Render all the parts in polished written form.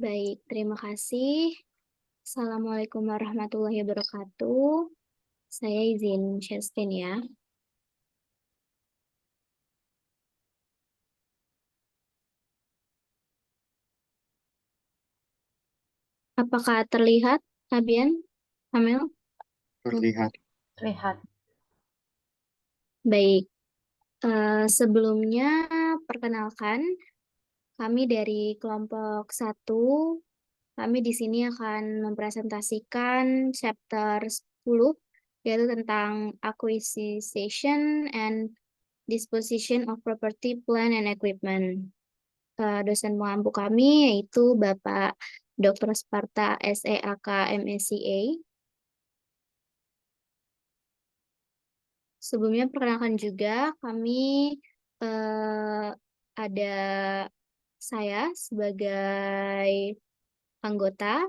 Baik, terima kasih. Assalamualaikum warahmatullahi wabarakatuh. Saya izin share screen ya. Apakah terlihat, Fabian? Amel? Terlihat. Lihat. Baik, sebelumnya perkenalkan, kami dari kelompok satu. Kami di sini akan mempresentasikan chapter 10, yaitu tentang acquisition and disposition of property, plant, and equipment. Dosen pengampu kami yaitu Bapak Dr. Sparta SEAK MSCA. Sebelumnya perkenalkan juga kami eh, ada saya sebagai anggota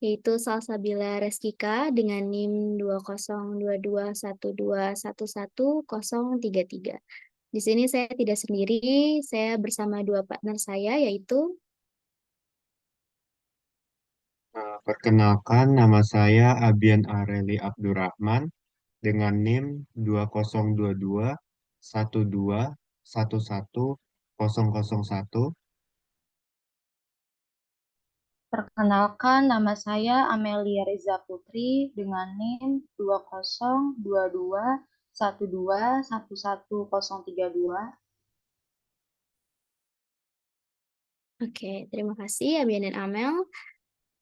yaitu Salsabila Reskika dengan NIM 202212111133. Di sini saya tidak sendiri, saya bersama dua partner saya yaitu Perkenalkan, nama saya Abian Areli Abdurrahman dengan NIM 202212111001. Perkenalkan, nama saya Amelia Riza Putri dengan NIM 202212111032. Oke, terima kasih Abian dan Amel.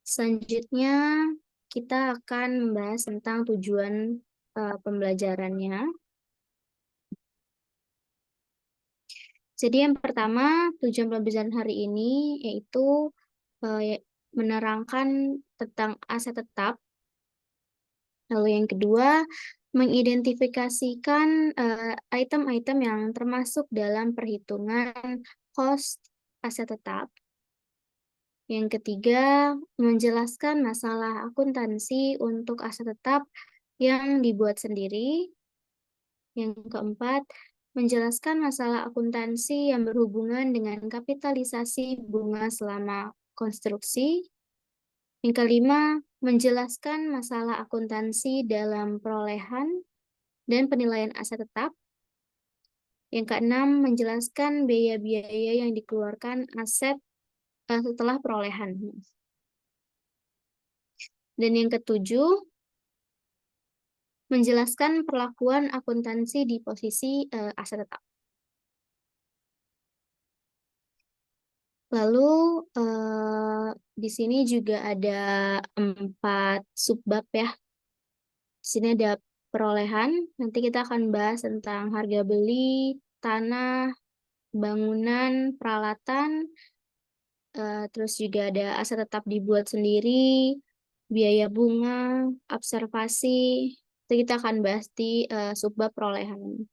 Selanjutnya kita akan membahas tentang tujuan pembelajarannya. Jadi yang pertama, tujuan pembelajaran hari ini yaitu menerangkan tentang aset tetap. Lalu yang kedua, mengidentifikasikan item-item yang termasuk dalam perhitungan cost aset tetap. Yang ketiga, menjelaskan masalah akuntansi untuk aset tetap yang dibuat sendiri. Yang keempat, menjelaskan masalah akuntansi yang berhubungan dengan kapitalisasi bunga selama konstruksi. Yang kelima, menjelaskan masalah akuntansi dalam perolehan dan penilaian aset tetap. Yang keenam, menjelaskan biaya-biaya yang dikeluarkan aset setelah perolehan. Dan yang ketujuh, menjelaskan perlakuan akuntansi di posisi aset tetap. Lalu di sini juga ada 4 subbab ya. Di sini ada perolehan. Nanti kita akan bahas tentang harga beli, tanah, bangunan, peralatan. Terus juga ada aset tetap dibuat sendiri, biaya bunga, observasi. Itu kita akan bahas di subbab perolehan.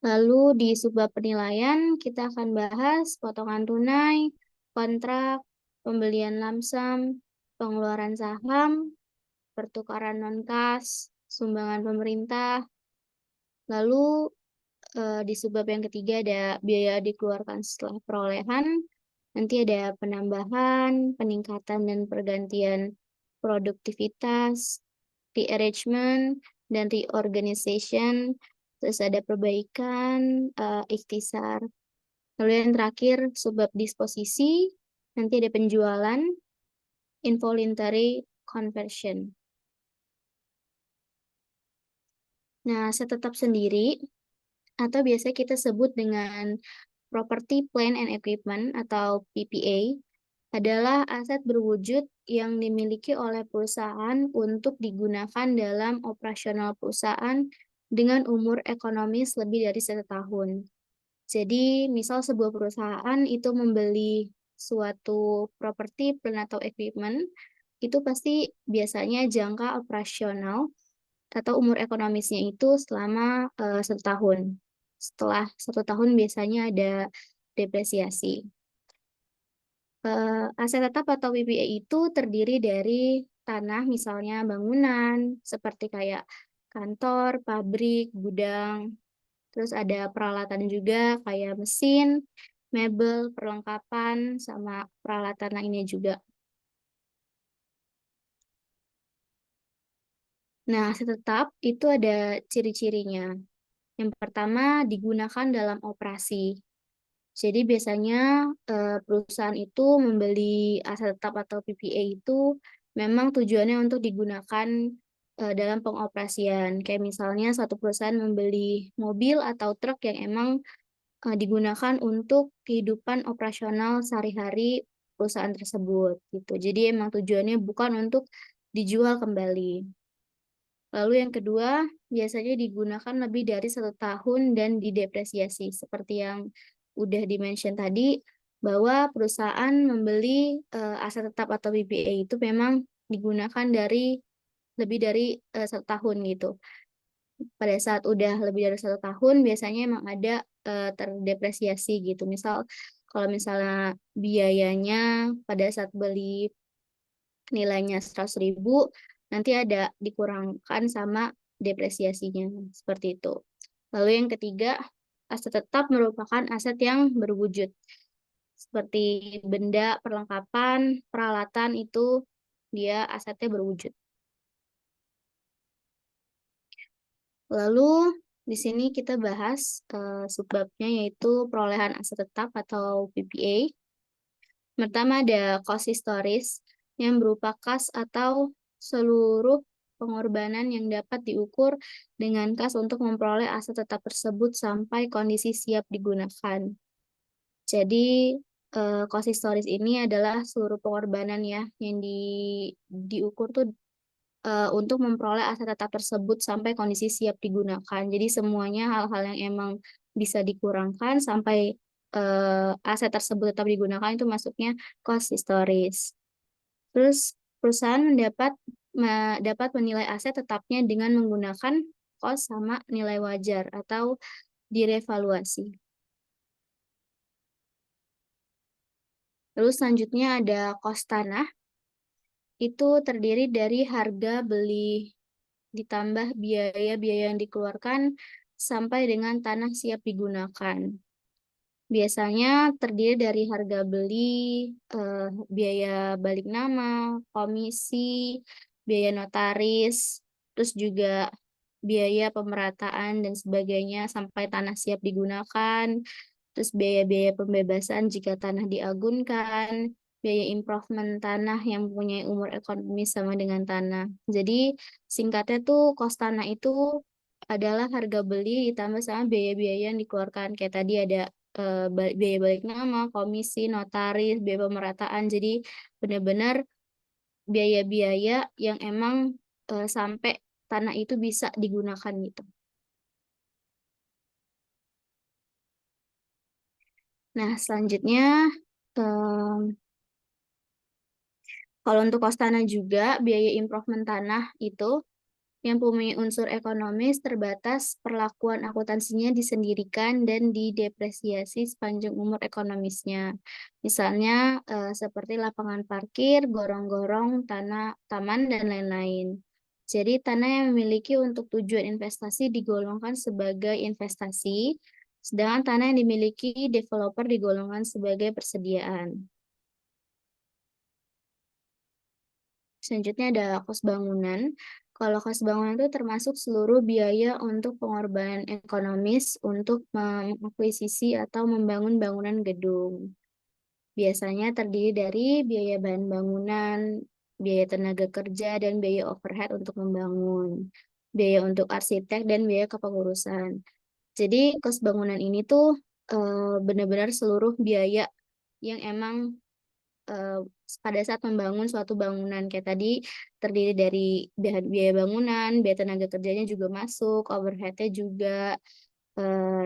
Lalu di subbab penilaian kita akan bahas potongan tunai, kontrak, pembelian lamsam, pengeluaran saham, pertukaran non-kas, sumbangan pemerintah. Lalu di subbab yang ketiga ada biaya dikeluarkan setelah perolehan. Nanti ada penambahan, peningkatan dan pergantian produktivitas, rearrangement, dan reorganization. Terus ada perbaikan, ikhtisar. Lalu yang terakhir, subbab disposisi. Nanti ada penjualan, involuntary conversion. Nah, setetap sendiri, atau biasa kita sebut dengan Property, Plant, and Equipment atau PPA, adalah aset berwujud yang dimiliki oleh perusahaan untuk digunakan dalam operasional perusahaan dengan umur ekonomis lebih dari 1 tahun. Jadi, misal sebuah perusahaan itu membeli suatu properti, plant, atau equipment, itu pasti biasanya jangka operasional atau umur ekonomisnya itu selama 1 tahun. Setelah 1 tahun biasanya ada depresiasi. Aset tetap atau PPA itu terdiri dari tanah, misalnya bangunan, seperti kayak kantor, pabrik, gudang. Terus ada peralatan juga kayak mesin, mebel, perlengkapan, sama peralatan lainnya juga. Nah, aset tetap itu ada ciri-cirinya. Yang pertama, digunakan dalam operasi. Jadi biasanya perusahaan itu membeli aset tetap atau PPA itu memang tujuannya untuk digunakan dalam pengoperasian. Kayak misalnya suatu perusahaan membeli mobil atau truk yang emang digunakan untuk kehidupan operasional sehari-hari perusahaan tersebut gitu. Jadi emang tujuannya bukan untuk dijual kembali. Lalu yang kedua, biasanya digunakan lebih dari 1 tahun dan didepresiasi. Seperti yang udah dimention tadi, bahwa perusahaan membeli aset tetap atau PPA itu memang digunakan dari lebih dari 1 tahun gitu. Pada saat udah lebih dari 1 tahun, biasanya emang ada terdepresiasi gitu. Misal, kalau misalnya biayanya pada saat beli nilainya 100.000, nanti ada dikurangkan sama depresiasinya, seperti itu. Lalu yang ketiga, aset tetap merupakan aset yang berwujud, seperti benda, perlengkapan, peralatan itu dia asetnya berwujud. Lalu di sini kita bahas subbabnya yaitu perolehan aset tetap atau PPA. Pertama ada cost historis yang berupa kas atau seluruh pengorbanan yang dapat diukur dengan kas untuk memperoleh aset tetap tersebut sampai kondisi siap digunakan. Jadi cost historis ini adalah seluruh pengorbanan ya yang diukur tuh untuk memperoleh aset tetap tersebut sampai kondisi siap digunakan. Jadi semuanya hal-hal yang emang bisa dikurangkan sampai aset tersebut tetap digunakan itu masuknya cost historis. Terus perusahaan dapat menilai aset tetapnya dengan menggunakan cost sama nilai wajar atau direvaluasi. Terus selanjutnya ada cost tanah. Itu terdiri dari harga beli ditambah biaya-biaya yang dikeluarkan sampai dengan tanah siap digunakan. Biasanya terdiri dari harga beli, biaya balik nama, komisi, biaya notaris, terus juga biaya pemerataan dan sebagainya sampai tanah siap digunakan, terus biaya-biaya pembebasan jika tanah diagunkan, biaya improvement tanah yang mempunyai umur ekonomis sama dengan tanah. Jadi singkatnya tuh kos tanah itu adalah harga beli ditambah sama biaya-biaya yang dikeluarkan. Kayak tadi ada biaya balik nama, komisi, notaris, biaya pemerataan. Jadi benar-benar biaya-biaya yang emang sampai tanah itu bisa digunakan gitu. Nah, selanjutnya kalau untuk kos tanah juga biaya improvement tanah itu yang mempunyai unsur ekonomis terbatas, perlakuan akuntansinya disendirikan dan didepresiasi sepanjang umur ekonomisnya. Misalnya seperti lapangan parkir, gorong-gorong, tanah, taman, dan lain-lain. Jadi tanah yang memiliki untuk tujuan investasi digolongkan sebagai investasi, sedangkan tanah yang dimiliki developer digolongkan sebagai persediaan. Selanjutnya ada kos bangunan. Kalau kos bangunan itu termasuk seluruh biaya untuk pengorbanan ekonomis untuk mengakuisisi atau membangun bangunan gedung. Biasanya terdiri dari biaya bahan bangunan, biaya tenaga kerja, dan biaya overhead untuk membangun, biaya untuk arsitek, dan biaya kepengurusan. Jadi kos bangunan ini tuh benar-benar seluruh biaya yang emang eh, pada saat membangun suatu bangunan kayak tadi terdiri dari biaya bangunan, biaya tenaga kerjanya juga masuk, overheadnya juga,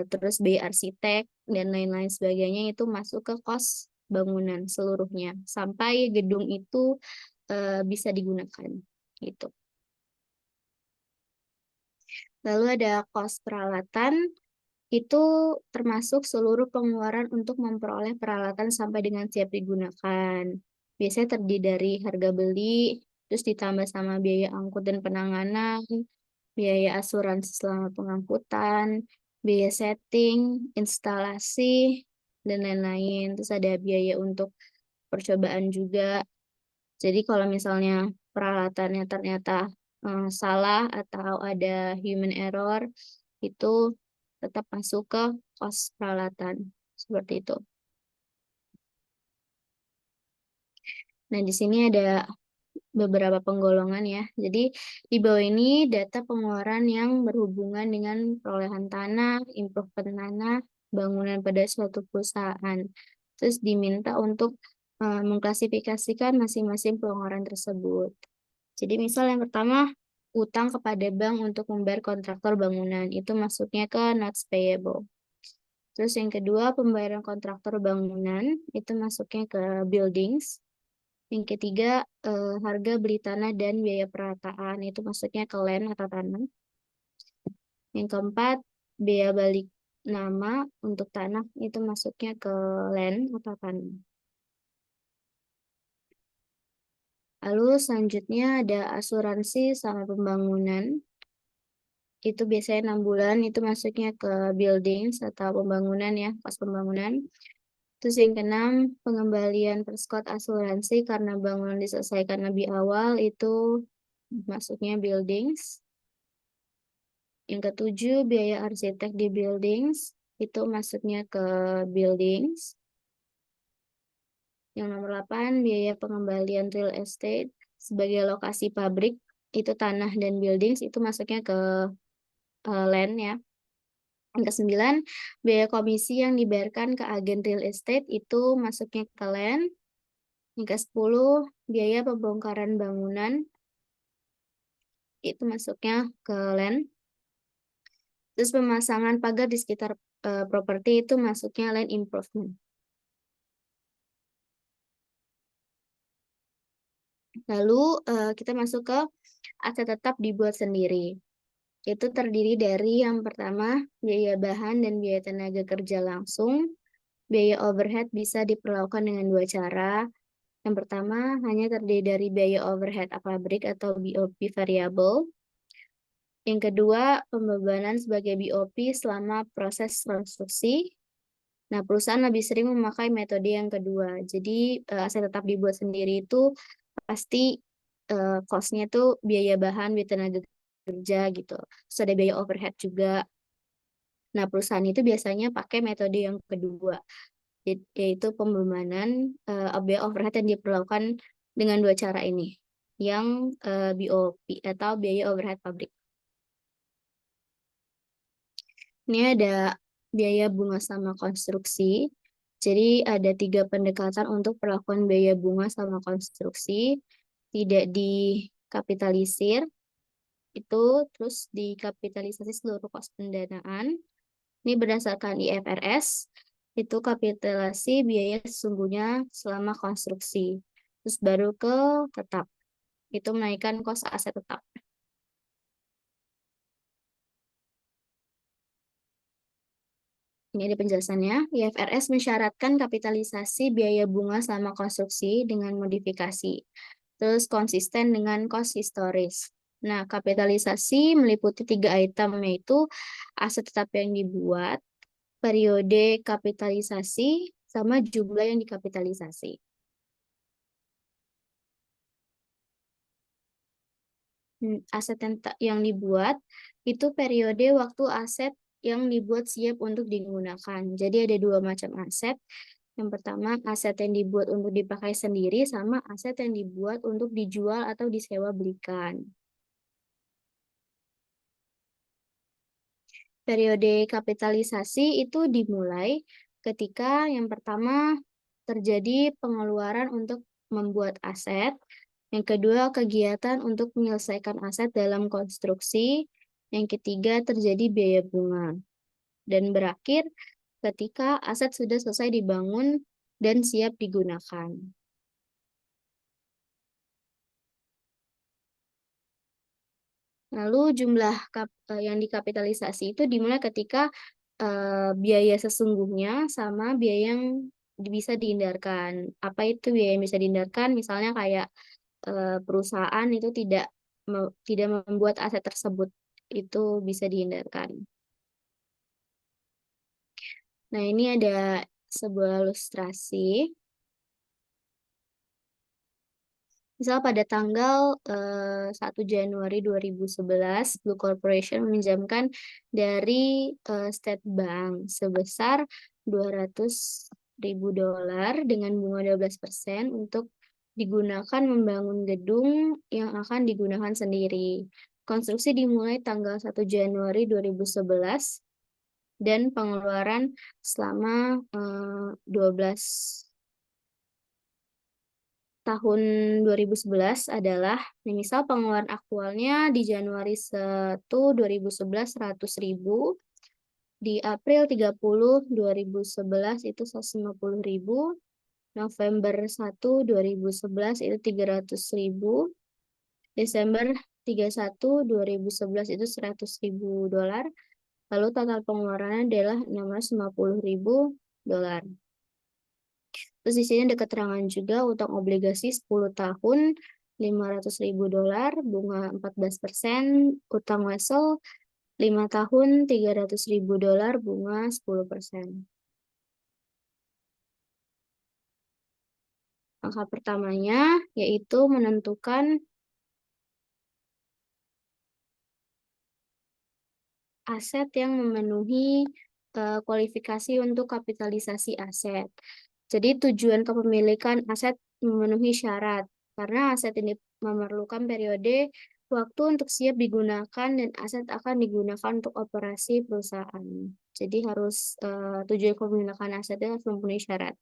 terus biaya arsitek dan lain-lain sebagainya itu masuk ke kos bangunan seluruhnya sampai gedung itu bisa digunakan gitu. Lalu ada kos peralatan. Itu termasuk seluruh pengeluaran untuk memperoleh peralatan sampai dengan siap digunakan. Biasanya terdiri dari harga beli, terus ditambah sama biaya angkut dan penanganan, biaya asuransi selama pengangkutan, biaya setting, instalasi, dan lain-lain. Terus ada biaya untuk percobaan juga. Jadi kalau misalnya peralatannya ternyata salah atau ada human error, itu tetap masuk ke kos peralatan. Seperti itu. Nah, di sini ada beberapa penggolongan ya. Jadi di bawah ini data pengeluaran yang berhubungan dengan perolehan tanah, improvement tanah, bangunan pada suatu perusahaan. Terus diminta untuk mengklasifikasikan masing-masing pengeluaran tersebut. Jadi misal yang pertama, utang kepada bank untuk membayar kontraktor bangunan. Itu masuknya ke notes payable. Terus yang kedua, pembayaran kontraktor bangunan. Itu masuknya ke buildings. Yang ketiga, harga beli tanah dan biaya perataan. Itu masuknya ke land atau tanah. Yang keempat, biaya balik nama untuk tanah. Itu masuknya ke land atau tanah. Lalu selanjutnya ada asuransi sama pembangunan. Itu biasanya 6 bulan, itu masuknya ke buildings atau pembangunan ya, pas pembangunan. Terus yang keenam, pengembalian perskot asuransi karena bangunan diselesaikan lebih awal, itu masuknya buildings. Yang ketujuh, biaya arsitek di buildings, itu masuknya ke buildings. Yang nomor 8, biaya pengembalian real estate sebagai lokasi pabrik, itu tanah dan buildings, itu masuknya ke land ya. Yang ke-9, biaya komisi yang dibayarkan ke agen real estate itu masuknya ke land. Yang ke-10, biaya pembongkaran bangunan itu masuknya ke land. Terus pemasangan pagar di sekitar properti itu masuknya land improvement. Lalu kita masuk ke aset tetap dibuat sendiri. Itu terdiri dari yang pertama, biaya bahan dan biaya tenaga kerja langsung. Biaya overhead bisa diperlakukan dengan dua cara. Yang pertama, hanya terdiri dari biaya overhead pabrik atau BOP variable. Yang kedua, pembebanan sebagai BOP selama proses konstruksi. Nah, perusahaan lebih sering memakai metode yang kedua. Jadi, aset tetap dibuat sendiri itu pasti cost-nya itu biaya bahan, biaya tenaga kerja gitu. Terus ada biaya overhead juga. Nah, perusahaan itu biasanya pakai metode yang kedua, yaitu pembebanan biaya overhead yang diperlakukan dengan dua cara ini, yang BOP atau biaya overhead pabrik. Ini ada biaya bunga sama konstruksi. Jadi ada 3 pendekatan untuk perlakuan biaya bunga sama konstruksi. Tidak dikapitalisir, itu terus dikapitalisasi seluruh kos pendanaan. Ini berdasarkan IFRS, itu kapitalisasi biaya sesungguhnya selama konstruksi. Terus baru ke tetap, itu menaikkan kos aset tetap. Ini ada penjelasannya. IFRS mensyaratkan kapitalisasi biaya bunga selama konstruksi dengan modifikasi. Terus konsisten dengan kos historis. Nah, kapitalisasi meliputi 3 item, yaitu aset tetap yang dibuat, periode kapitalisasi, sama jumlah yang dikapitalisasi. Aset yang dibuat itu periode waktu aset yang dibuat siap untuk digunakan. Jadi ada 2 macam aset. Yang pertama, aset yang dibuat untuk dipakai sendiri sama aset yang dibuat untuk dijual atau disewa belikan. Periode kapitalisasi itu dimulai ketika yang pertama terjadi pengeluaran untuk membuat aset, yang kedua kegiatan untuk menyelesaikan aset dalam konstruksi, yang ketiga terjadi biaya bunga, dan berakhir ketika aset sudah selesai dibangun dan siap digunakan. Lalu jumlah yang dikapitalisasi itu dimulai ketika biaya sesungguhnya sama biaya yang bisa dihindarkan. Apa itu biaya yang bisa dihindarkan? Misalnya kayak perusahaan itu tidak membuat aset tersebut, itu bisa dihindarkan. Nah, ini ada sebuah ilustrasi. Misal pada tanggal 1 Januari 2011, Blue Corporation meminjamkan dari State Bank sebesar $200.000 dengan bunga 12% untuk digunakan membangun gedung yang akan digunakan sendiri. Konstruksi dimulai tanggal 1 Januari 2011 dan pengeluaran selama 12 tahun 2011 adalah, misal pengeluaran aktualnya di Januari 1 2011 100.000, di April 30 2011 itu 150.000, November 1 2011 itu 300.000, Desember 31 2011 itu $100.000, lalu total pengeluarannya adalah $650.000. Terus di sini ada keterangan juga utang obligasi 10 tahun $500.000, bunga 14%, utang wesel 5 tahun $300.000, bunga 10%. Langkah pertamanya yaitu menentukan aset yang memenuhi kualifikasi untuk kapitalisasi aset. Jadi tujuan kepemilikan aset memenuhi syarat, karena aset ini memerlukan periode waktu untuk siap digunakan dan aset akan digunakan untuk operasi perusahaan. Jadi harus tujuan kepemilikan asetnya harus memenuhi syarat.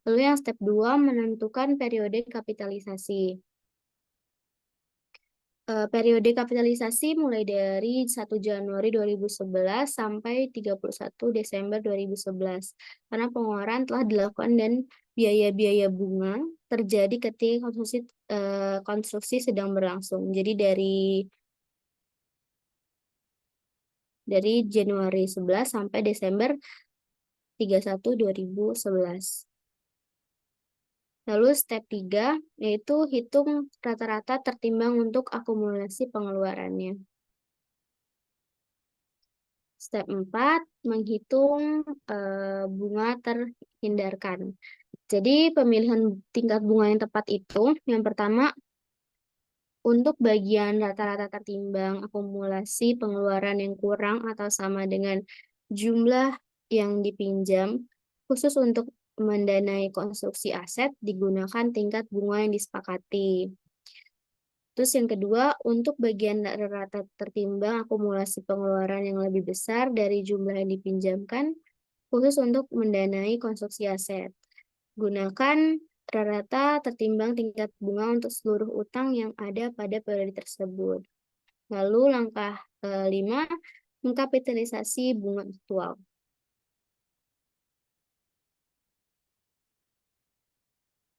Lalu yang step 2, menentukan periode kapitalisasi. Periode kapitalisasi mulai dari 1 Januari 2011 sampai 31 Desember 2011. Karena pengeluaran telah dilakukan dan biaya-biaya bunga terjadi ketika konstruksi sedang berlangsung. Jadi dari Januari 11 sampai Desember 31 2011. Lalu step 3 yaitu hitung rata-rata tertimbang untuk akumulasi pengeluarannya. Step 4, menghitung bunga terhindarkan. Jadi pemilihan tingkat bunga yang tepat itu, yang pertama, untuk bagian rata-rata tertimbang akumulasi pengeluaran yang kurang atau sama dengan jumlah yang dipinjam, khusus untuk mendanai konstruksi aset, digunakan tingkat bunga yang disepakati. Terus yang kedua, untuk bagian rata tertimbang akumulasi pengeluaran yang lebih besar dari jumlah yang dipinjamkan, khusus untuk mendanai konstruksi aset. Gunakan rata tertimbang tingkat bunga untuk seluruh utang yang ada pada periode tersebut. Lalu langkah 5, mengkapitalisasi bunga aktual.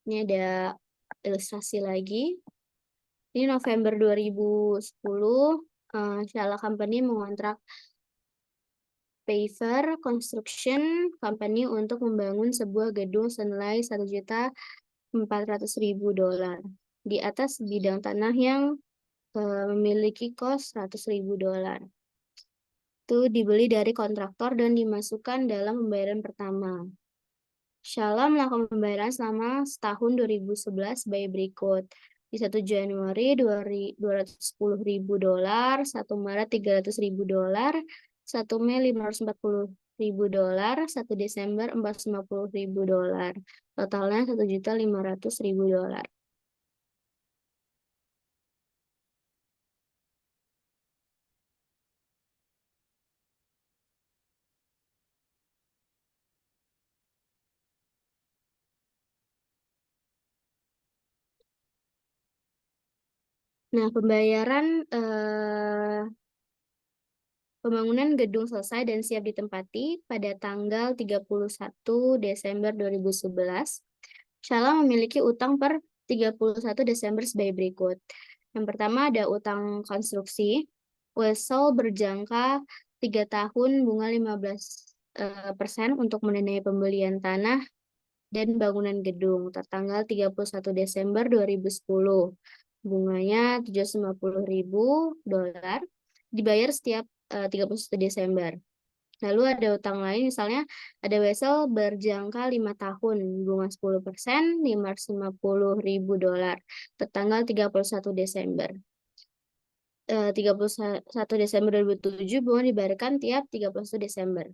Ini ada ilustrasi lagi. Ini November 2010, Shala Company mengontrak Paver Construction Company untuk membangun sebuah gedung senilai $1.400.000 di atas bidang tanah yang memiliki kos $100.000. Itu dibeli dari kontraktor dan dimasukkan dalam pembayaran pertama. Shala melakukan pembayaran selama setahun 2011 sebagai berikut. Di 1 Januari $210.000, 1 Maret $300.000, 1 Mei $540.000, 1 Desember $450.000. Totalnya $1.500.000. Nah, pembangunan gedung selesai dan siap ditempati pada tanggal 31 Desember 2011. Shala memiliki utang per 31 Desember sebagai berikut. Yang pertama ada utang konstruksi. Wesel berjangka 3 tahun bunga 15% untuk mendanai pembelian tanah dan bangunan gedung tertanggal 31 Desember 2010. Bunganya $750.000, dibayar setiap 31 Desember. Lalu ada utang lain, misalnya ada wesel berjangka 5 tahun, bunga 10%, $550.000, tertanggal 31 Desember. 31 Desember 2007, bunga dibayarkan tiap 31 Desember.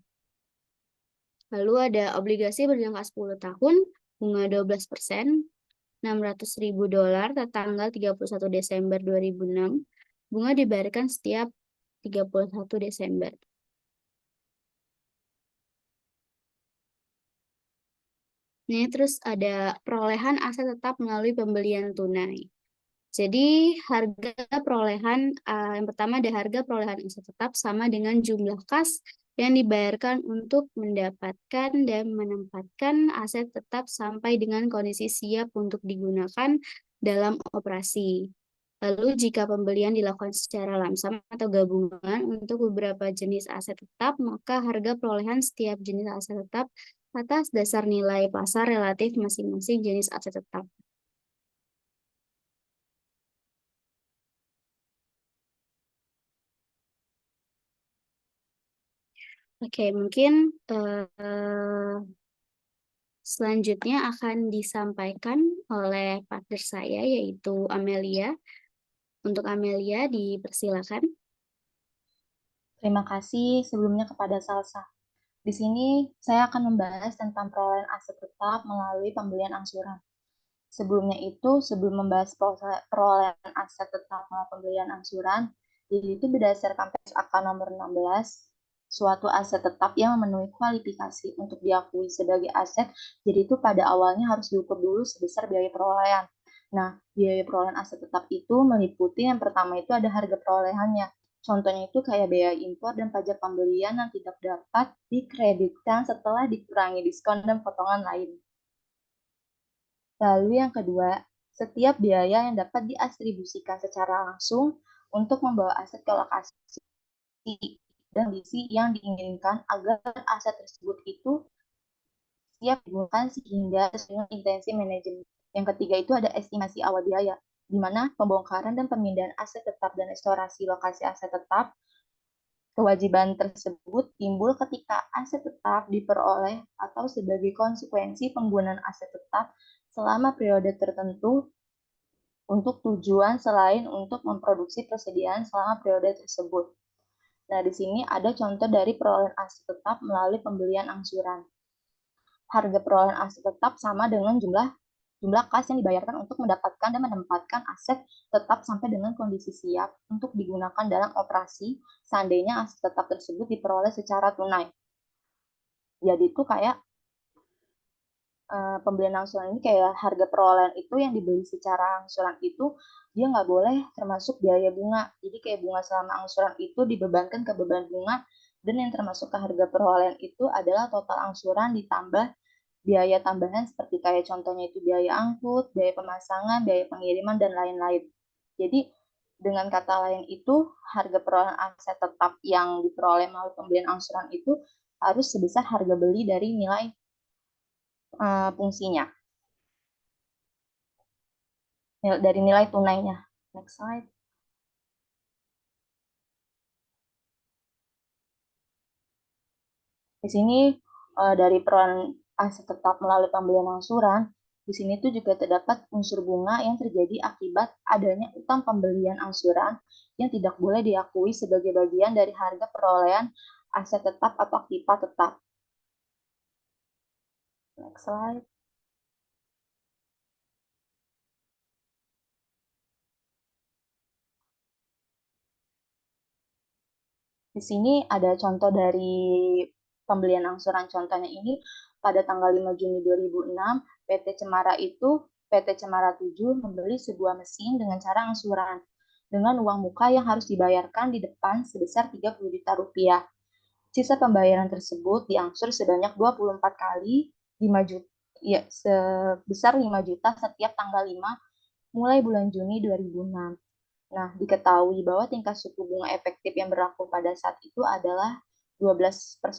Lalu ada obligasi berjangka 10 tahun, bunga 12%, $600.000, tertanggal 31 Desember 2006. Bunga dibayarkan setiap 31 Desember. Ini terus ada perolehan aset tetap melalui pembelian tunai. Jadi harga perolehan, yang pertama ada harga perolehan aset tetap sama dengan jumlah kas yang dibayarkan untuk mendapatkan dan menempatkan aset tetap sampai dengan kondisi siap untuk digunakan dalam operasi. Lalu jika pembelian dilakukan secara lamsam atau gabungan untuk beberapa jenis aset tetap, maka harga perolehan setiap jenis aset tetap atas dasar nilai pasar relatif masing-masing jenis aset tetap. Oke, mungkin selanjutnya akan disampaikan oleh partner saya, yaitu Amelia. Untuk Amelia, dipersilakan. Terima kasih sebelumnya kepada Salsa. Di sini saya akan membahas tentang perolehan aset tetap melalui pembelian angsuran. Sebelumnya itu, sebelum membahas perolehan aset tetap melalui pembelian angsuran, jadi itu berdasarkan PSAK nomor 16, suatu aset tetap yang memenuhi kualifikasi untuk diakui sebagai aset, jadi itu pada awalnya harus diukur dulu sebesar biaya perolehan. Nah, biaya perolehan aset tetap itu meliputi yang pertama itu ada harga perolehannya. Contohnya itu kayak biaya impor dan pajak pembelian yang tidak dapat dikreditkan setelah dikurangi diskon dan potongan lain. Lalu yang kedua, setiap biaya yang dapat diatribusikan secara langsung untuk membawa aset ke lokasi dan kondisi yang diinginkan agar aset tersebut itu siap digunakan sehingga sesuai dengan intensi manajemen. Yang ketiga itu ada estimasi awal biaya, di mana pembongkaran dan pemindahan aset tetap dan restorasi lokasi aset tetap. Kewajiban tersebut timbul ketika aset tetap diperoleh atau sebagai konsekuensi penggunaan aset tetap selama periode tertentu untuk tujuan selain untuk memproduksi persediaan selama periode tersebut. Nah, di sini ada contoh dari perolehan aset tetap melalui pembelian angsuran. Harga perolehan aset tetap sama dengan jumlah kas yang dibayarkan untuk mendapatkan dan menempatkan aset tetap sampai dengan kondisi siap untuk digunakan dalam operasi seandainya aset tetap tersebut diperoleh secara tunai. Jadi itu kayak pembelian angsuran ini kayak harga perolehan itu yang dibeli secara angsuran itu dia nggak boleh termasuk biaya bunga. Jadi kayak bunga selama angsuran itu dibebankan ke beban bunga dan yang termasuk ke harga perolehan itu adalah total angsuran ditambah biaya tambahan seperti kayak contohnya itu biaya angkut, biaya pemasangan, biaya pengiriman, dan lain-lain. Jadi dengan kata lain itu harga perolehan aset tetap yang diperoleh melalui pembelian angsuran itu harus sebesar harga beli dari nilai fungsinya, dari nilai tunainya. Next slide. Di sini dari perolehan aset tetap melalui pembelian angsuran, di sini tuh juga terdapat unsur bunga yang terjadi akibat adanya utang pembelian angsuran yang tidak boleh diakui sebagai bagian dari harga perolehan aset tetap atau aktiva tetap. Next slide. Di sini ada contoh dari pembelian angsuran. Contohnya ini pada tanggal 5 Juni 2006, PT Cemara 7 membeli sebuah mesin dengan cara angsuran dengan uang muka yang harus dibayarkan di depan sebesar 30 juta rupiah. Sisa pembayaran tersebut diangsur sebanyak 24 kali 5 juta, ya, sebesar 5 juta setiap tanggal 5 mulai bulan Juni 2006. Nah, diketahui bahwa tingkat suku bunga efektif yang berlaku pada saat itu adalah 12%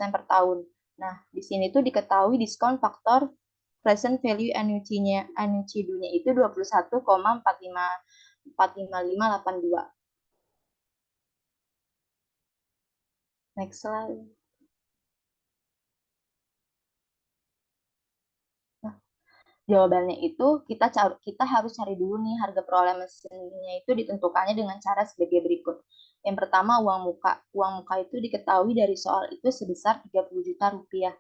per tahun. Nah, di sini tuh diketahui diskon faktor present value annuity-nya itu 21,45582. Next slide. Jawabannya itu kita harus cari dulu nih harga perolehan mesinnya itu ditentukannya dengan cara sebagai berikut. Yang pertama uang muka. Uang muka itu diketahui dari soal itu sebesar 30 juta rupiah.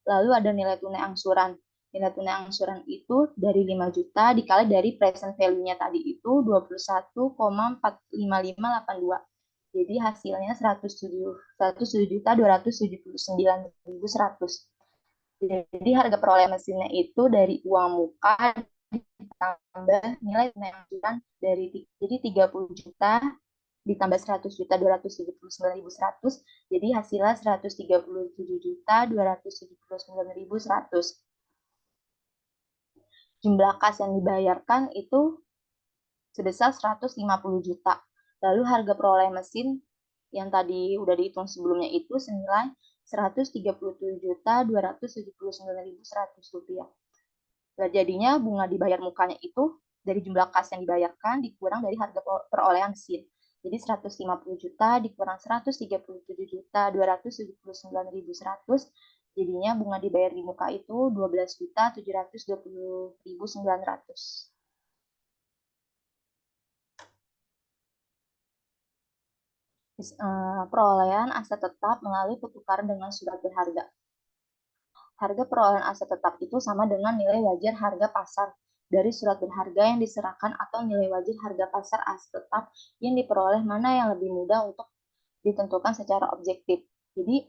Lalu ada nilai tunai angsuran. Nilai tunai angsuran itu dari 5 juta dikali dari present value-nya tadi itu 21,45582. Jadi hasilnya 107.279.100. Jadi harga perolehan mesinnya itu dari uang muka ditambah nilai tunai angsuran dari jadi 30 juta ditambah 100.279.100, jadi hasilnya 137.279.100. Jumlah kas yang dibayarkan itu sebesar 150 juta. Lalu harga perolehan mesin yang tadi udah dihitung sebelumnya itu senilai 137.279.100 rupiah. Nah, jadinya bunga dibayar mukanya itu dari jumlah kas yang dibayarkan dikurang dari harga perolehan mesin. Jadi 150 juta dikurang 137.279.100, jadinya bunga dibayar di muka itu 12.720.900. Perolehan aset tetap melalui pertukaran dengan surat berharga. Harga perolehan aset tetap itu sama dengan nilai wajar harga pasar dari surat berharga yang diserahkan atau nilai wajar harga pasar aset tetap yang diperoleh mana yang lebih mudah untuk ditentukan secara objektif. Jadi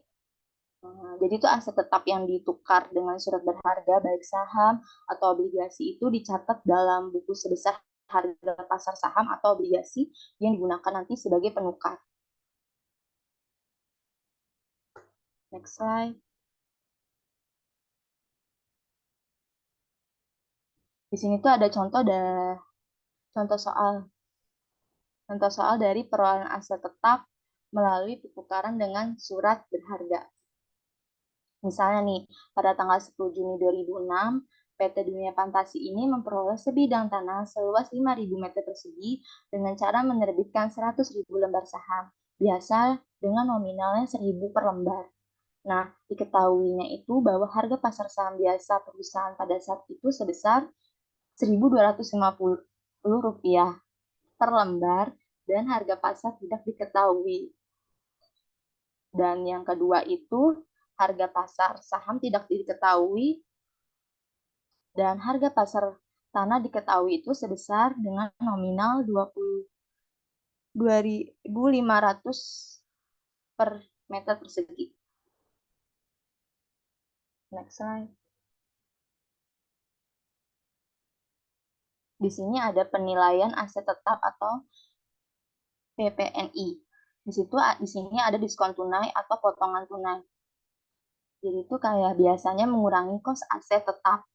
itu aset tetap yang ditukar dengan surat berharga baik saham atau obligasi itu dicatat dalam buku sebesar harga pasar saham atau obligasi yang digunakan nanti sebagai penukar. Next slide. Di sini tuh ada contoh soal dari perolehan aset tetap melalui pertukaran dengan surat berharga. Misalnya nih, pada tanggal 10 Juni 2006, PT Dunia Fantasi ini memperoleh sebidang tanah seluas 5.000 meter persegi dengan cara menerbitkan 100.000 lembar saham, biasa dengan nominalnya 1.000 per lembar. Nah, diketahuinya itu bahwa harga pasar saham biasa perusahaan pada saat itu sebesar Rp1.250 per lembar dan harga pasar tidak diketahui. Dan yang kedua itu harga pasar saham tidak diketahui dan harga pasar tanah diketahui itu sebesar dengan nominal 22.500 per meter persegi. Next slide. Di sini ada penilaian aset tetap atau PPNI. Di sini ada diskon tunai atau potongan tunai. Jadi itu kayak biasanya mengurangi kos aset tetap.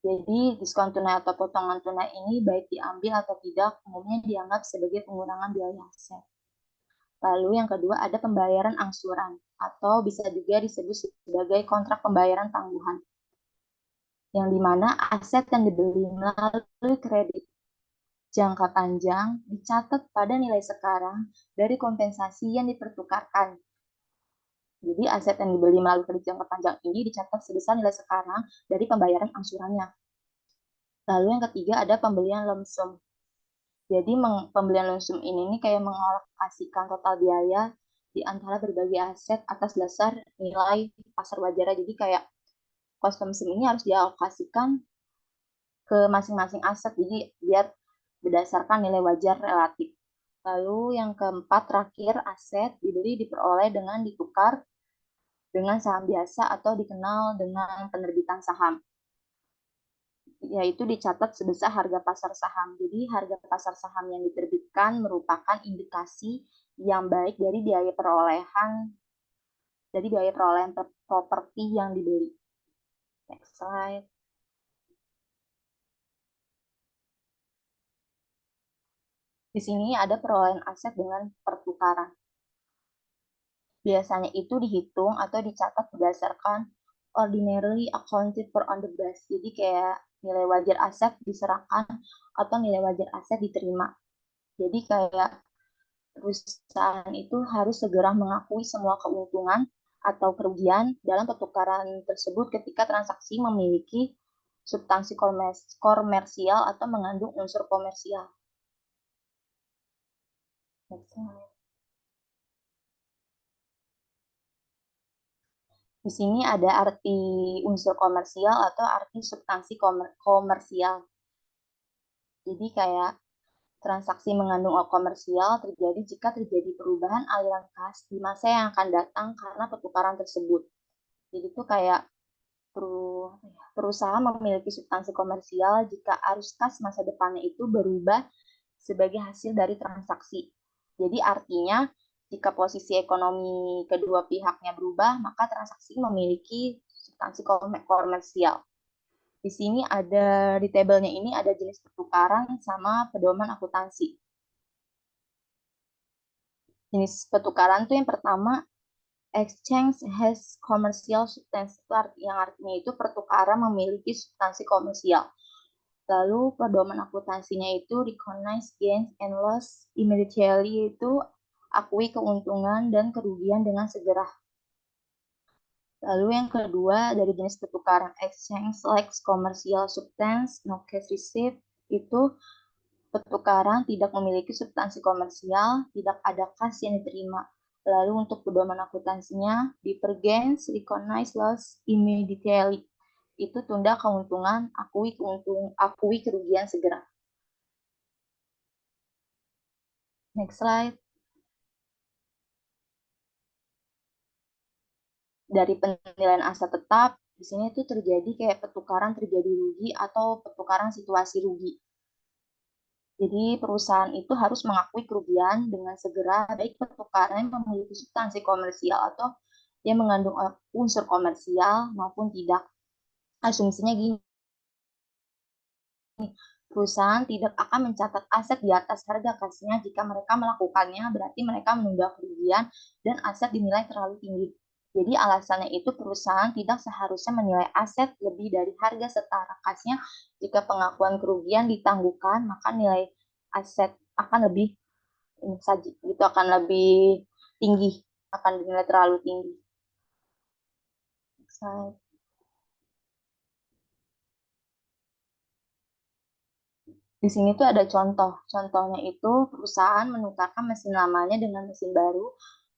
Jadi diskon tunai atau potongan tunai ini baik diambil atau tidak umumnya dianggap sebagai pengurangan biaya aset. Lalu yang kedua ada pembayaran angsuran atau bisa juga disebut sebagai kontrak pembayaran tangguhan. Yang dimana aset yang dibeli melalui kredit jangka panjang dicatat pada nilai sekarang dari kompensasi yang dipertukarkan. Jadi aset yang dibeli melalui kredit jangka panjang ini dicatat sebesar nilai sekarang dari pembayaran angsurannya. Lalu yang ketiga ada pembelian lump sum. Jadi pembelian lump sum ini kayak mengalokasikan total biaya di antara berbagai aset atas dasar nilai pasar wajarnya. Jadi kayak cost lump sum ini harus dialokasikan ke masing-masing aset. Jadi biar berdasarkan nilai wajar relatif. Lalu yang keempat terakhir aset dibeli diperoleh dengan ditukar dengan saham biasa atau dikenal dengan penerbitan saham. Yaitu dicatat sebesar harga pasar saham. Jadi harga pasar saham yang diterbitkan merupakan indikasi yang baik dari biaya perolehan properti yang dibeli. Next slide. Di sini ada perolehan aset dengan pertukaran. Biasanya itu dihitung atau dicatat berdasarkan ordinarily accounted for on the base. Jadi kayak nilai wajar aset diserahkan atau nilai wajar aset diterima. Jadi kayak perusahaan itu harus segera mengakui semua keuntungan atau kerugian dalam pertukaran tersebut ketika transaksi memiliki substansi komersial atau mengandung unsur komersial. Di sini ada arti unsur komersial atau arti substansi komersial. Jadi kayak transaksi mengandung komersial terjadi jika terjadi perubahan aliran kas di masa yang akan datang karena pertukaran tersebut. Jadi itu kayak perusahaan memiliki substansi komersial jika arus kas masa depannya itu berubah sebagai hasil dari transaksi. Jadi artinya jika posisi ekonomi kedua pihaknya berubah, maka transaksi memiliki substansi komersial. Di sini ada di tabelnya ini ada jenis pertukaran sama pedoman akuntansi. Jenis pertukaran tuh yang pertama exchange has commercial substance, yang artinya itu pertukaran memiliki substansi komersial. Lalu pedoman akuntansinya itu recognize gains and loss immediately, itu akui keuntungan dan kerugian dengan segera. Lalu yang kedua dari jenis pertukaran exchange lacks commercial substance, no cash receipt, itu pertukaran tidak memiliki substansi komersial, tidak ada kas yang diterima. Lalu untuk pedoman akuntansinya, differ gains, recognize loss immediately, itu tunda keuntungan, akui kerugian segera. Next slide. Dari penilaian aset tetap, di sini tuh terjadi kayak pertukaran terjadi rugi atau pertukaran situasi rugi. Jadi perusahaan itu harus mengakui kerugian dengan segera, baik pertukaran yang memiliki substansi komersial atau yang mengandung unsur komersial maupun tidak. Asumsinya gini, perusahaan tidak akan mencatat aset di atas harga kasnya. Jika mereka melakukannya, berarti mereka menunda kerugian dan aset dinilai terlalu tinggi. Jadi alasannya itu perusahaan tidak seharusnya menilai aset lebih dari harga setara kasnya. Jika pengakuan kerugian ditangguhkan, maka nilai aset akan lebih itu akan lebih tinggi, akan dinilai terlalu tinggi. Di sini tuh ada contoh. Contohnya itu perusahaan menukarkan mesin lamanya dengan mesin baru.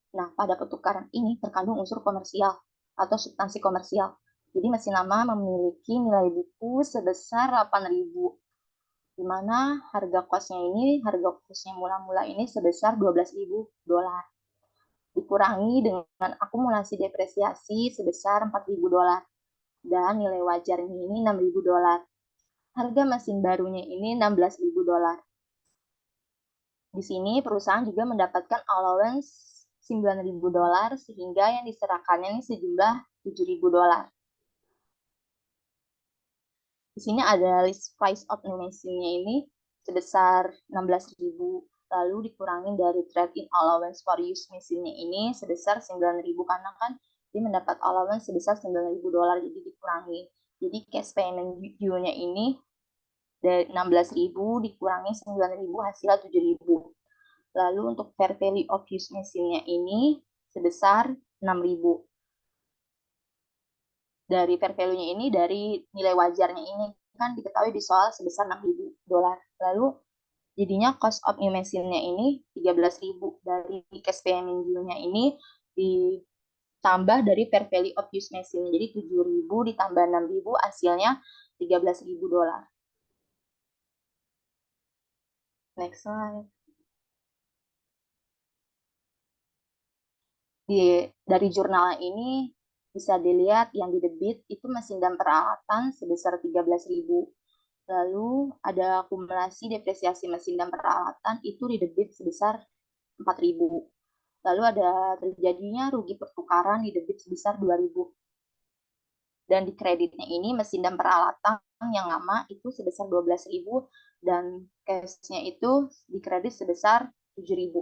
Nah, pada pertukaran ini terkandung unsur komersial atau substansi komersial. Jadi mesin lama memiliki nilai buku sebesar 8.000, di mana harga kosnya mula-mula ini sebesar 12.000 dolar. Dikurangi dengan akumulasi depresiasi sebesar 4.000 dolar. Dan nilai wajarnya ini 6.000 dolar. Harga mesin barunya ini 16.000 dolar. Di sini perusahaan juga mendapatkan allowance 9.000 dolar sehingga yang diserahkannya ini sejumlah 7.000 dolar. Di sini ada list price of new machine-nya ini sebesar 16.000, lalu dikurangi dari trade-in allowance for use machine-nya ini sebesar 9.000 karena kan dia mendapat allowance sebesar 9.000 dolar, jadi dikurangi. Jadi cash payment due-nya ini dari 16.000 dikurangi 9.000 hasilnya 7.000. Lalu untuk fair value of use machine-nya ini sebesar 6.000. Dari fair value-nya ini dari nilai wajarnya ini kan diketahui di soal sebesar 6.000 dolar. Lalu jadinya cost of new machine-nya ini 13.000. Dari cash payment due-nya ini ditambah dari fair value of use machine. Jadi 7.000 ditambah 6.000 hasilnya 13.000 dolar. Next slide. Dari jurnal ini bisa dilihat yang didebit itu mesin dan peralatan sebesar 13.000. Lalu ada akumulasi depresiasi mesin dan peralatan itu didebit sebesar 4.000. Lalu ada terjadinya rugi pertukaran didebit sebesar 2.000. Dan di kreditnya ini mesin dan peralatan yang lama itu sebesar 12.000 dan cash-nya itu dikredit sebesar 7.000.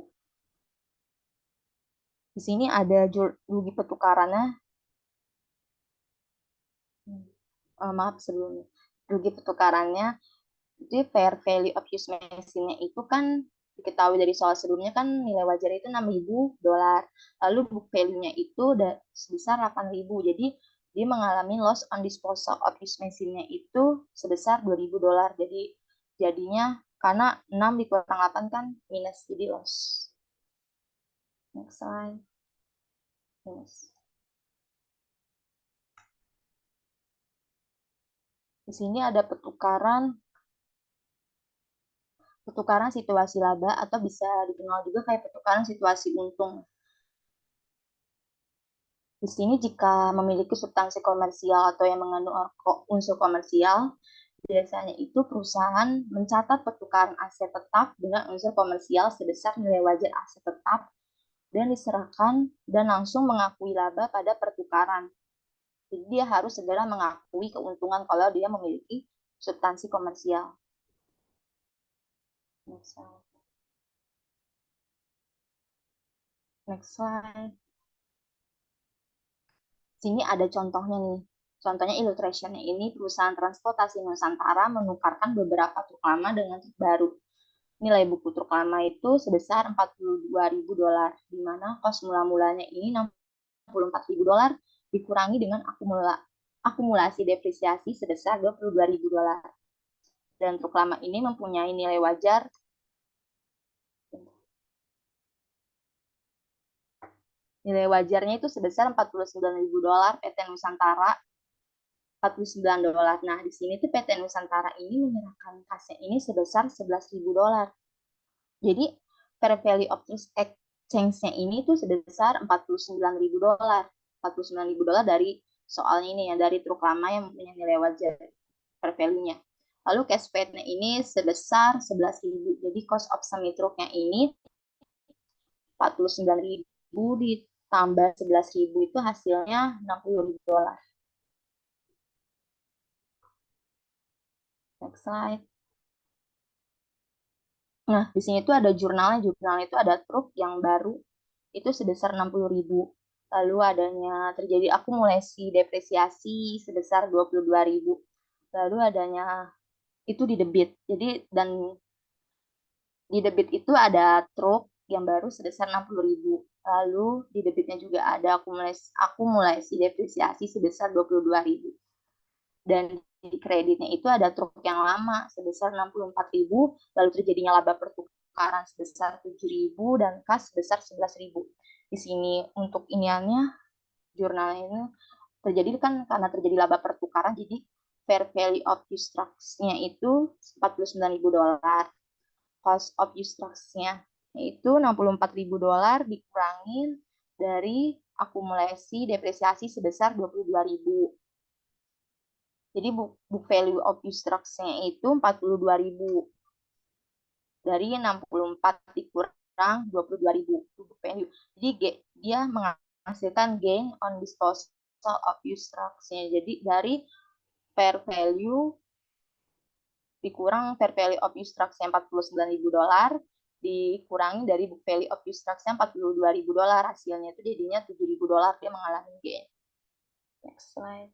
Di sini ada rugi pertukarannya. Maaf sebelumnya. Rugi pertukarannya, jadi fair value of use machine-nya itu kan diketahui dari soal sebelumnya kan nilai wajar itu $6.000. Lalu book value-nya itu sebesar 8.000. Jadi dia mengalami loss on disposal of use machine-nya itu sebesar $2.000. Jadi jadinya karena 6 dikurang 8 kan minus, jadi loss. Next slide. Minus. Di sini ada pertukaran situasi laba atau bisa dikenal juga kayak pertukaran situasi untung. Di sini jika memiliki substansi komersial atau yang mengandung unsur komersial, biasanya itu perusahaan mencatat pertukaran aset tetap dengan unsur komersial sebesar nilai wajar aset tetap dan diserahkan dan langsung mengakui laba pada pertukaran. Jadi dia harus segera mengakui keuntungan kalau dia memiliki substansi komersial. Next slide. Next slide. Sini ada contohnya nih. Contohnya illustrationnya ini perusahaan transportasi Nusantara menukarkan beberapa truk lama dengan truk baru. Nilai buku truk lama itu sebesar $42.000, di mana kos mula-mulanya ini $64.000 dikurangi dengan akumulasi depresiasi sebesar $22.000. Dan truk lama ini mempunyai nilai wajar wajarnya itu sebesar $49.000 PT Nusantara $49. Nah, di sini tuh PT Nusantara ini menyerahkan kasnya ini sebesar $11.000. Jadi, fair value of trust exchange-nya ini tuh sebesar $49.000. $49.000 dari soalnya ini ya, dari truk lama yang mempunyai nilai wajar fair value-nya. Lalu cash paid-nya ini sebesar $11.000. Jadi, cost of semi truk-nya ini $49.000 ditambah $11.000 itu hasilnya $60.000. Next slide. Nah, di sini tuh ada jurnalnya. Jurnalnya itu ada truk yang baru itu sebesar $60.000. Lalu terjadi akumulasi depresiasi sebesar $22.000. Lalu itu di debit. Jadi di debit itu ada truk yang baru sebesar $60.000. Lalu di debitnya juga ada akumulasi depresiasi sebesar $22.000. Dan di kreditnya itu ada truk yang lama sebesar $64.000, lalu terjadinya laba pertukaran sebesar $7.000 dan kas sebesar $11.000. Di sini untuk iniannya jurnal ini terjadi kan karena terjadi laba pertukaran, jadi fair value of use trucks-nya itu $49.000. Cost of use trucks-nya itu $64.000 dikurangin dari akumulasi depresiasi sebesar $22.000. Jadi book value of use trucks-nya itu $42.000. Dari 64 dikurang 22.000 book value. Jadi dia menghasilkan gain on disposal of use trucks-nya. Jadi dari fair value dikurang fair value of use trucks-nya $49.000 dikurangi dari book value of use trucks-nya $42.000. Hasilnya itu jadinya $7.000, dia mengalami gain. Next slide.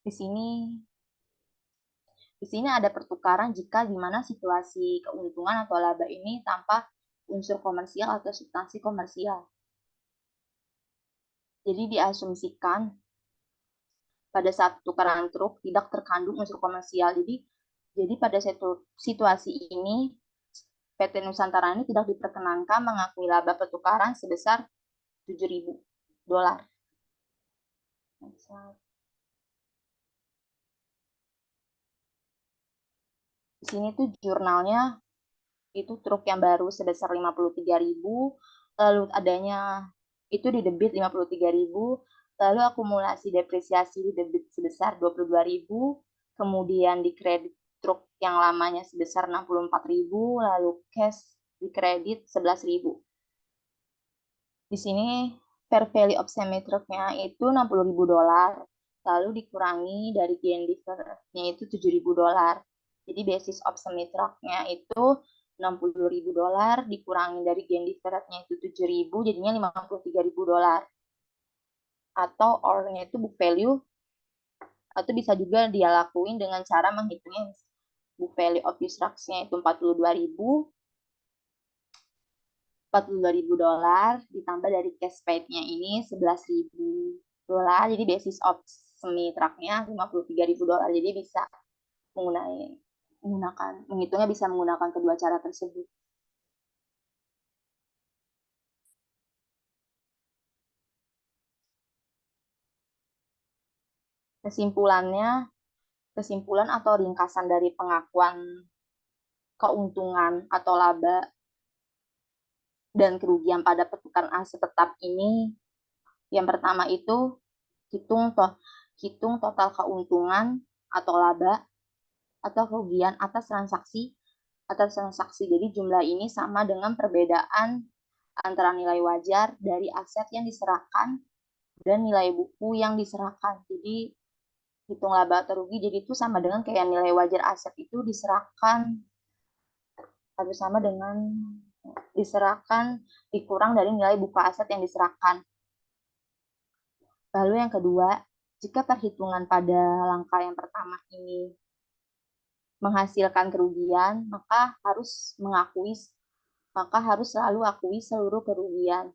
Di sini ada pertukaran jika di mana situasi keuntungan atau laba ini tanpa unsur komersial atau substansi komersial. Jadi diasumsikan pada saat tukaran truk tidak terkandung unsur komersial. Jadi pada situasi ini PT Nusantara ini tidak diperkenankan mengakui laba pertukaran sebesar $7.000. Di sini tuh jurnalnya itu truk yang baru sebesar $53.000, lalu itu di debit $53.000, lalu akumulasi depresiasi di debit sebesar $22.000, kemudian di kredit truk yang lamanya sebesar $64.000, lalu cash di kredit $11.000. Di sini fair value of semi truk-nya itu $60.000, lalu dikurangi dari gain difference-nya itu $7.000. Jadi basis of semi truk-nya itu $60.000 dikurangi dari gain difference-nya itu $7.000, jadinya $53.000. Atau OR-nya itu book value Atau bisa juga dia lakuin dengan cara menghitungnya book value of use rights-nya itu 42.000 dolar ditambah dari cash paid-nya ini 11.000 dolar. Jadi basis of semi truck-nya 53.000 dolar. Jadi bisa menghitungnya bisa menggunakan kedua cara tersebut. Kesimpulan atau ringkasan dari pengakuan keuntungan atau laba dan kerugian pada pertukaran aset tetap ini, yang pertama itu hitung total keuntungan atau laba atau kerugian atas transaksi. Jadi jumlah ini sama dengan perbedaan antara nilai wajar dari aset yang diserahkan dan nilai buku yang diserahkan. Jadi hitung laba atau rugi jadi itu sama dengan kayak nilai wajar aset itu diserahkan harus sama dengan dikurang dari nilai buku aset yang diserahkan. Lalu yang kedua, jika perhitungan pada langkah yang pertama ini menghasilkan kerugian, maka harus selalu akui seluruh kerugian.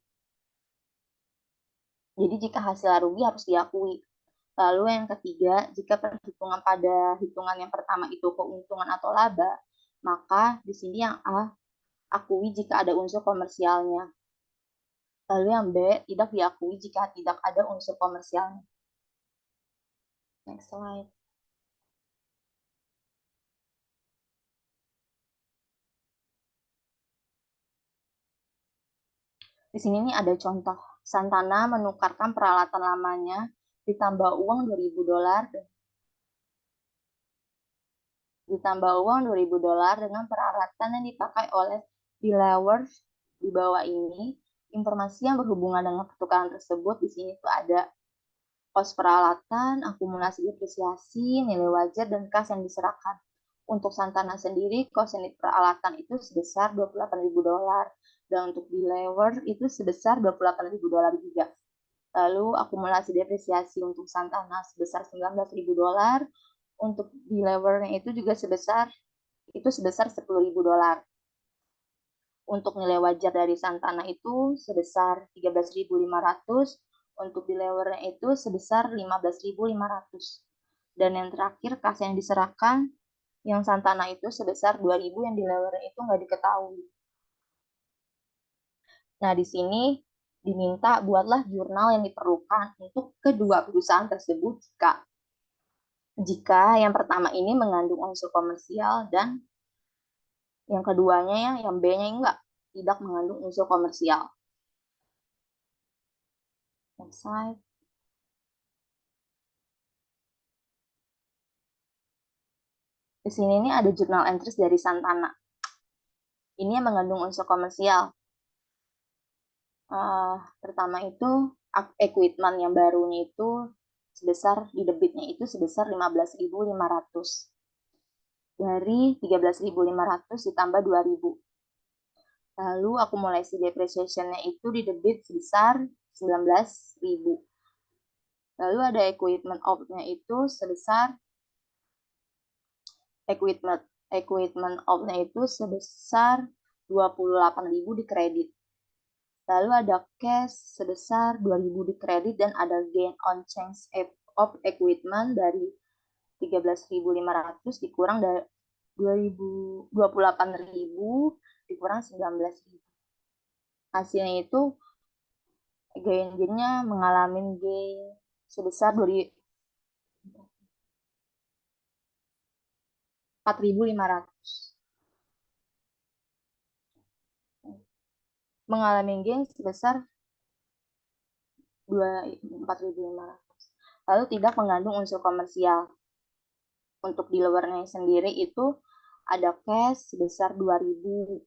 Jadi jika hasil rugi harus diakui. Lalu yang ketiga, jika perhitungan pada hitungan yang pertama itu keuntungan atau laba, maka di sini yang A, akui jika ada unsur komersialnya. Lalu yang B, tidak diakui jika tidak ada unsur komersialnya. Next slide. Di sini nih ada contoh. Santana menukarkan peralatan lamanya ditambah uang 2.000 dolar dengan peralatan yang dipakai oleh Delaware di bawah ini. Informasi yang berhubungan dengan pertukaran tersebut di sini tuh ada kos peralatan, akumulasi depresiasi, nilai wajar, dan kas yang diserahkan. Untuk Santana sendiri, kos unit peralatan itu sebesar 28.000 dolar. Dan untuk Delaware itu sebesar 28.000 dolar juga. Lalu akumulasi depresiasi untuk Santana sebesar 19.000 dolar. Untuk Delaware-nya itu juga sebesar 10.000 dolar. Untuk nilai wajar dari Santana itu sebesar 13.500, untuk Delaware itu sebesar 15.500. Dan yang terakhir kas yang diserahkan yang Santana itu sebesar 2.000, yang Delaware itu nggak diketahui. Nah, di sini diminta buatlah jurnal yang diperlukan untuk kedua perusahaan tersebut jika yang pertama ini mengandung unsur komersial dan yang keduanya yang B-nya enggak, tidak mengandung unsur komersial. Next slide. Di sini nih ada jurnal entries dari Santana. Ini yang mengandung unsur komersial. Pertama itu equipment yang barunya itu di debitnya itu sebesar 15.500. Dari 13.500 ditambah 2.000. Lalu akumulasi depreciation-nya itu di debit sebesar 19.000. Lalu ada equipment out-nya itu sebesar equipment out-nya itu sebesar 28.000 di kredit. Lalu ada cash sebesar 2.000 di kredit dan ada gain on change of equipment dari 13.500 dikurang dari 28.000 dikurang 19.000. Hasilnya itu gainnya mengalami gain sebesar 4.500. Mengalami gain sebesar 4.500. Lalu tidak mengandung unsur komersial. Untuk di luarnya sendiri itu ada cash sebesar 2.000.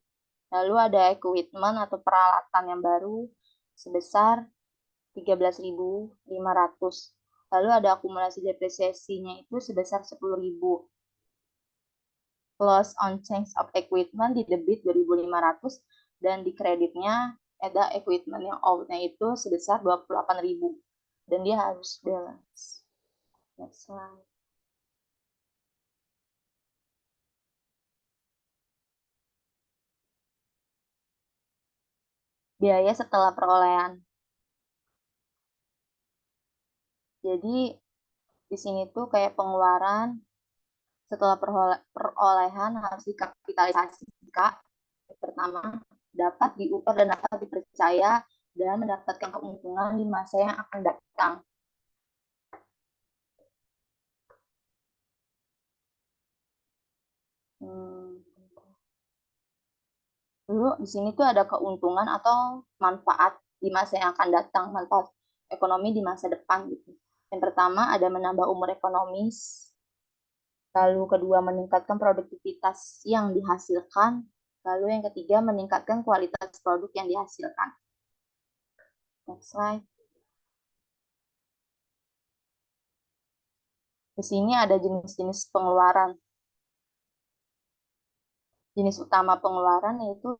Lalu ada equipment atau peralatan yang baru sebesar 13.500. Lalu ada akumulasi depresiasinya itu sebesar 10.000. Loss on change of equipment di debit 2.500 dan di kreditnya ada equipment yang out-nya itu sebesar 28.000 dan dia harus balance. Next slide. Biaya setelah perolehan. Jadi di sini tuh kayak pengeluaran setelah perolehan harus dikapitalisasi. Pertama, dapat diukur dan dapat dipercaya dan mendapatkan keuntungan di masa yang akan datang. Dulu di sini tuh ada keuntungan atau manfaat di masa yang akan datang, manfaat ekonomi di masa depan gitu. Yang pertama ada menambah umur ekonomis, lalu kedua meningkatkan produktivitas yang dihasilkan, lalu yang ketiga meningkatkan kualitas produk yang dihasilkan. Next slide. Di sini ada jenis-jenis pengeluaran. Jenis utama pengeluaran yaitu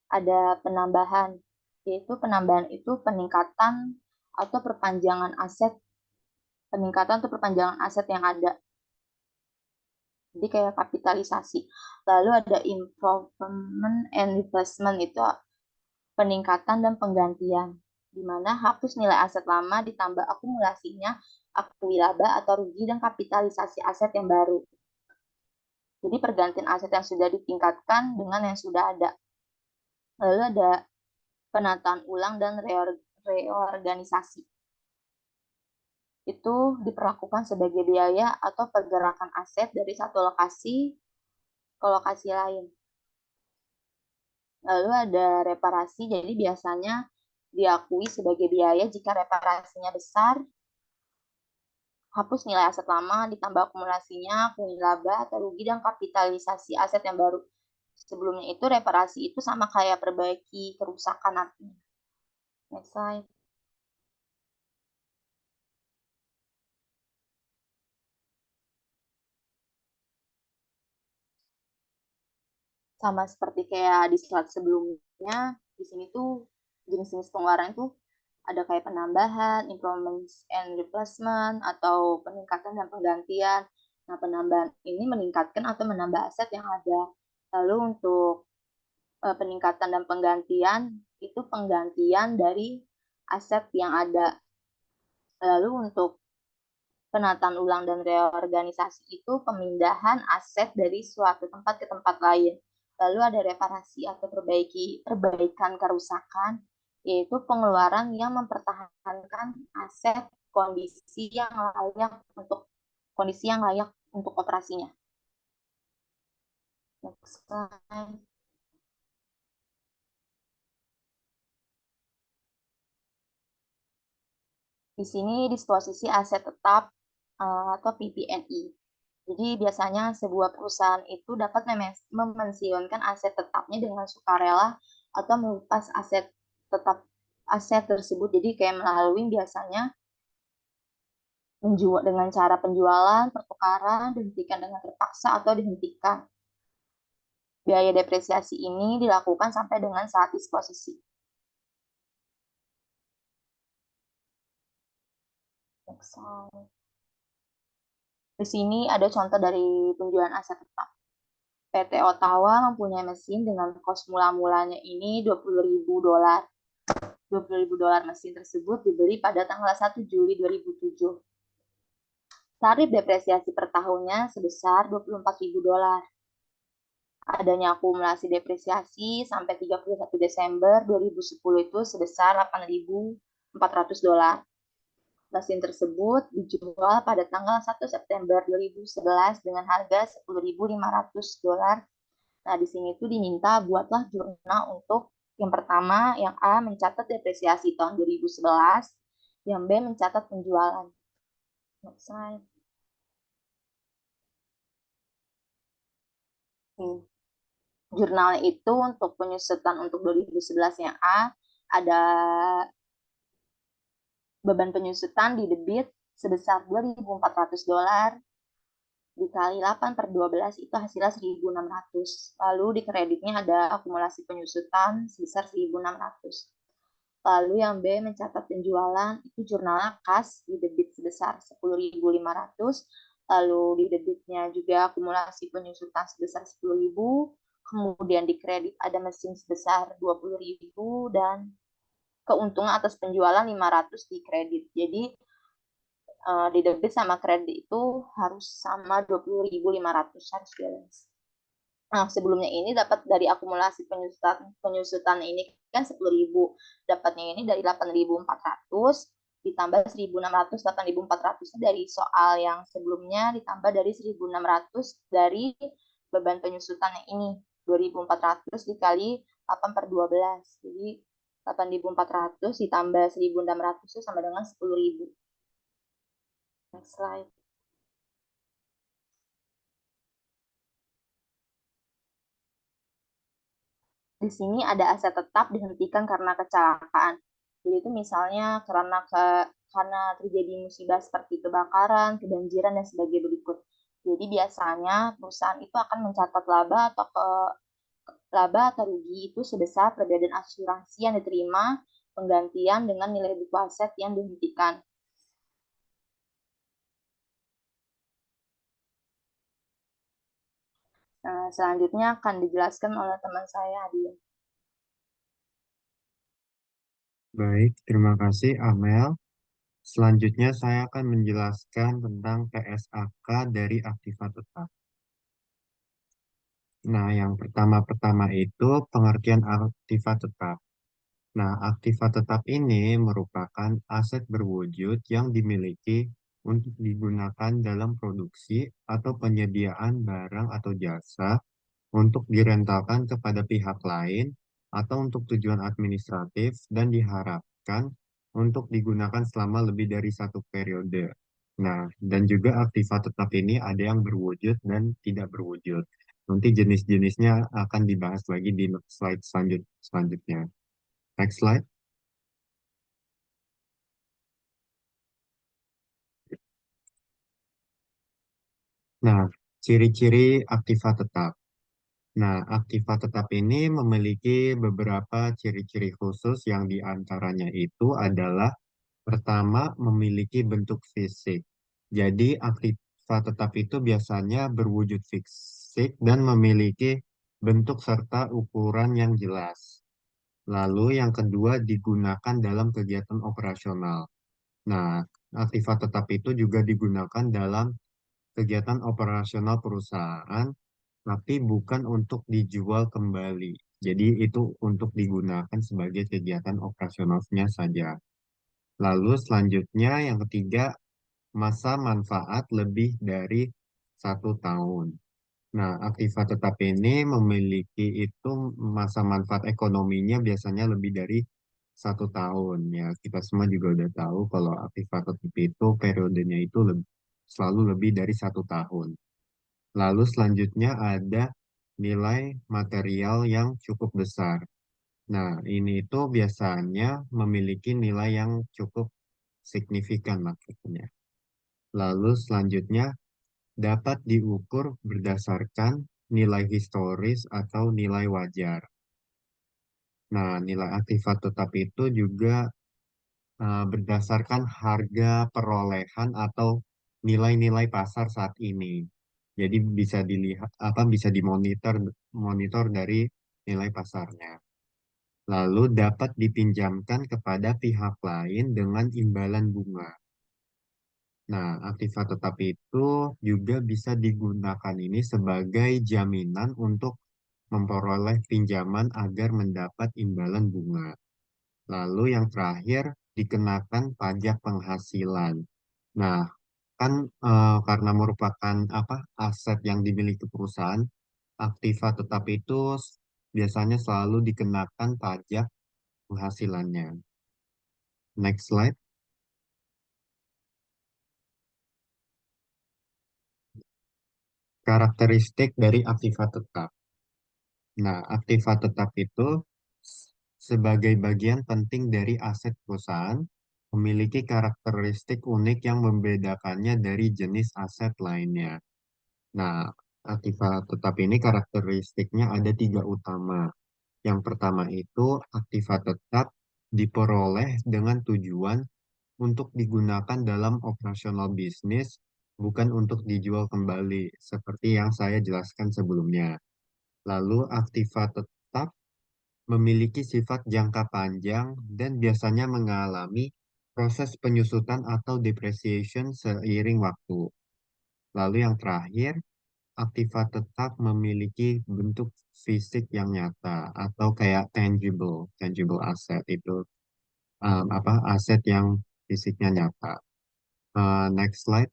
ada penambahan, yaitu penambahan itu peningkatan atau perpanjangan aset, yang ada. Jadi kayak kapitalisasi. Lalu ada improvement and replacement, itu peningkatan dan penggantian, di mana hapus nilai aset lama ditambah akumulasinya, akui laba atau rugi dan kapitalisasi aset yang baru. Jadi pergantian aset yang sudah ditingkatkan dengan yang sudah ada. Lalu ada penataan ulang dan reorganisasi. Itu diperlakukan sebagai biaya atau pergerakan aset dari satu lokasi ke lokasi lain. Lalu ada reparasi, jadi biasanya diakui sebagai biaya jika reparasinya besar, hapus nilai aset lama, ditambah akumulasinya, akui laba atau rugi, dan kapitalisasi aset yang baru. Sebelumnya itu reparasi itu sama kayak perbaiki kerusakan artinya. Next slide. Sama seperti kayak di slide sebelumnya, di sini tuh jenis-jenis pengeluaran itu ada kayak penambahan, improvements and replacement, atau peningkatan dan penggantian. Nah, penambahan ini meningkatkan atau menambah aset yang ada. Lalu untuk peningkatan dan penggantian, itu penggantian dari aset yang ada. Lalu untuk penataan ulang dan reorganisasi itu pemindahan aset dari suatu tempat ke tempat lain. Lalu ada reparasi atau perbaikan kerusakan, yaitu pengeluaran yang mempertahankan aset kondisi yang layak untuk operasinya. Next slide. Di sini disposisi aset tetap atau PPNI. Jadi biasanya sebuah perusahaan itu dapat memensiunkan aset tetapnya dengan sukarela atau melepas aset tersebut. Jadi kayak melalui biasanya dengan cara penjualan, pertukaran, dihentikan dengan terpaksa atau dihentikan. Biaya depresiasi ini dilakukan sampai dengan saat disposisi. Next slide. Di sini ada contoh dari penjualan aset tetap. PT Ottawa mempunyai mesin dengan kos mula-mulanya ini $20.000. $20.000 mesin tersebut dibeli pada tanggal 1 Juli 2007. Tarif depresiasi per tahunnya sebesar $24.000. Adanya akumulasi depresiasi sampai 31 Desember 2010 itu sebesar $8.400. Mesin tersebut dijual pada tanggal 1 September 2011 dengan harga $10.500. Nah, di sini tuh diminta buatlah jurnal untuk yang pertama, yang A mencatat depresiasi tahun 2011, yang B mencatat penjualan. Next slide. Jurnalnya itu untuk penyusutan untuk 2011 yang A, ada beban penyusutan di debit sebesar $2.400 dikali 8/12 itu hasilnya 1.600. Lalu di kreditnya ada akumulasi penyusutan sebesar 1.600. Lalu yang B, mencatat penjualan, itu jurnalnya kas di debit sebesar 10.500, lalu di debitnya juga akumulasi penyusutan sebesar 10.000, kemudian di kredit ada mesin sebesar 20.000, dan keuntungan atas penjualan 500 di kredit. Jadi di debit sama kredit itu harus sama 20.500, harus balance. Nah, sebelumnya ini dapat dari akumulasi penyusutan ini kan 10.000. Dapatnya ini dari 8.400 ditambah 1.600. 8.400 dari soal yang sebelumnya ditambah dari 1.600 dari beban penyusutan yang ini. 2.400 dikali 8 per 12. Jadi 8.400 ditambah 1.600 itu sama dengan 10.000. Next slide. Di sini ada aset tetap dihentikan karena kecelakaan. Jadi itu misalnya karena terjadi musibah seperti kebakaran, kebanjiran, dan sebagainya berikut. Jadi biasanya perusahaan itu akan mencatat laba atau rugi itu sebesar perbedaan asuransi yang diterima penggantian dengan nilai buku aset yang dihentikan. Nah, selanjutnya akan dijelaskan oleh teman saya, Adi. Baik, terima kasih Amel. Selanjutnya saya akan menjelaskan tentang PSAK dari aktiva tetap. Nah, yang pertama-pertama itu pengertian aktiva tetap. Nah, aktiva tetap ini merupakan aset berwujud yang dimiliki untuk digunakan dalam produksi atau penyediaan barang atau jasa untuk direntalkan kepada pihak lain atau untuk tujuan administratif dan diharapkan untuk digunakan selama lebih dari satu periode. Nah, dan juga aktiva tetap ini ada yang berwujud dan tidak berwujud. Nanti jenis-jenisnya akan dibahas lagi di slide selanjutnya. Next slide. Nah, ciri-ciri aktiva tetap. Nah, aktiva tetap ini memiliki beberapa ciri-ciri khusus yang diantaranya itu adalah pertama, memiliki bentuk fisik. Jadi, aktiva tetap itu biasanya berwujud fisik dan memiliki bentuk serta ukuran yang jelas. Lalu yang kedua, digunakan dalam kegiatan operasional. Nah, aktiva tetap itu juga digunakan dalam kegiatan operasional perusahaan, tapi bukan untuk dijual kembali. Jadi itu untuk digunakan sebagai kegiatan operasionalnya saja. Lalu selanjutnya yang ketiga, masa manfaat lebih dari 1 tahun. Nah, aktiva tetap ini memiliki itu masa manfaat ekonominya biasanya lebih dari 1 tahun. Ya, kita semua juga udah tahu kalau aktiva tetap itu periodenya itu selalu lebih dari 1 tahun. Lalu selanjutnya ada nilai material yang cukup besar. Nah, ini itu biasanya memiliki nilai yang cukup signifikan maksudnya. Lalu selanjutnya dapat diukur berdasarkan nilai historis atau nilai wajar. Nah, nilai aktiva tetap itu juga berdasarkan harga perolehan atau nilai-nilai pasar saat ini. Jadi bisa dilihat bisa dimonitor dari nilai pasarnya. Lalu dapat dipinjamkan kepada pihak lain dengan imbalan bunga. Nah, aktiva tetap itu juga bisa digunakan ini sebagai jaminan untuk memperoleh pinjaman agar mendapat imbalan bunga. Lalu yang terakhir, dikenakan pajak penghasilan. Nah, kan karena merupakan aset yang dimiliki perusahaan, aktiva tetap itu biasanya selalu dikenakan pajak penghasilannya. Next slide. Karakteristik dari aktiva tetap. Nah, aktiva tetap itu sebagai bagian penting dari aset perusahaan memiliki karakteristik unik yang membedakannya dari jenis aset lainnya. Nah, aktiva tetap ini karakteristiknya ada 3 utama. Yang pertama itu aktiva tetap diperoleh dengan tujuan untuk digunakan dalam operasional bisnis, bukan untuk dijual kembali, seperti yang saya jelaskan sebelumnya. Lalu, aktiva tetap memiliki sifat jangka panjang dan biasanya mengalami proses penyusutan atau depreciation seiring waktu. Lalu yang terakhir, aktiva tetap memiliki bentuk fisik yang nyata atau kayak tangible asset itu apa aset yang fisiknya nyata. Next slide.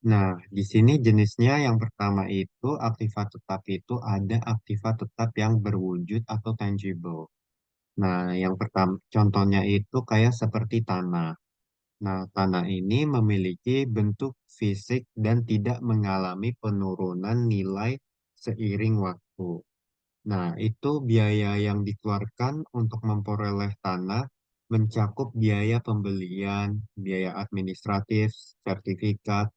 Nah, di sini jenisnya yang pertama itu aktiva tetap itu ada aktiva tetap yang berwujud atau tangible. Nah, yang pertama contohnya itu kayak seperti tanah. Nah, tanah ini memiliki bentuk fisik dan tidak mengalami penurunan nilai seiring waktu. Nah, itu biaya yang dikeluarkan untuk memperoleh tanah mencakup biaya pembelian, biaya administratif, sertifikat,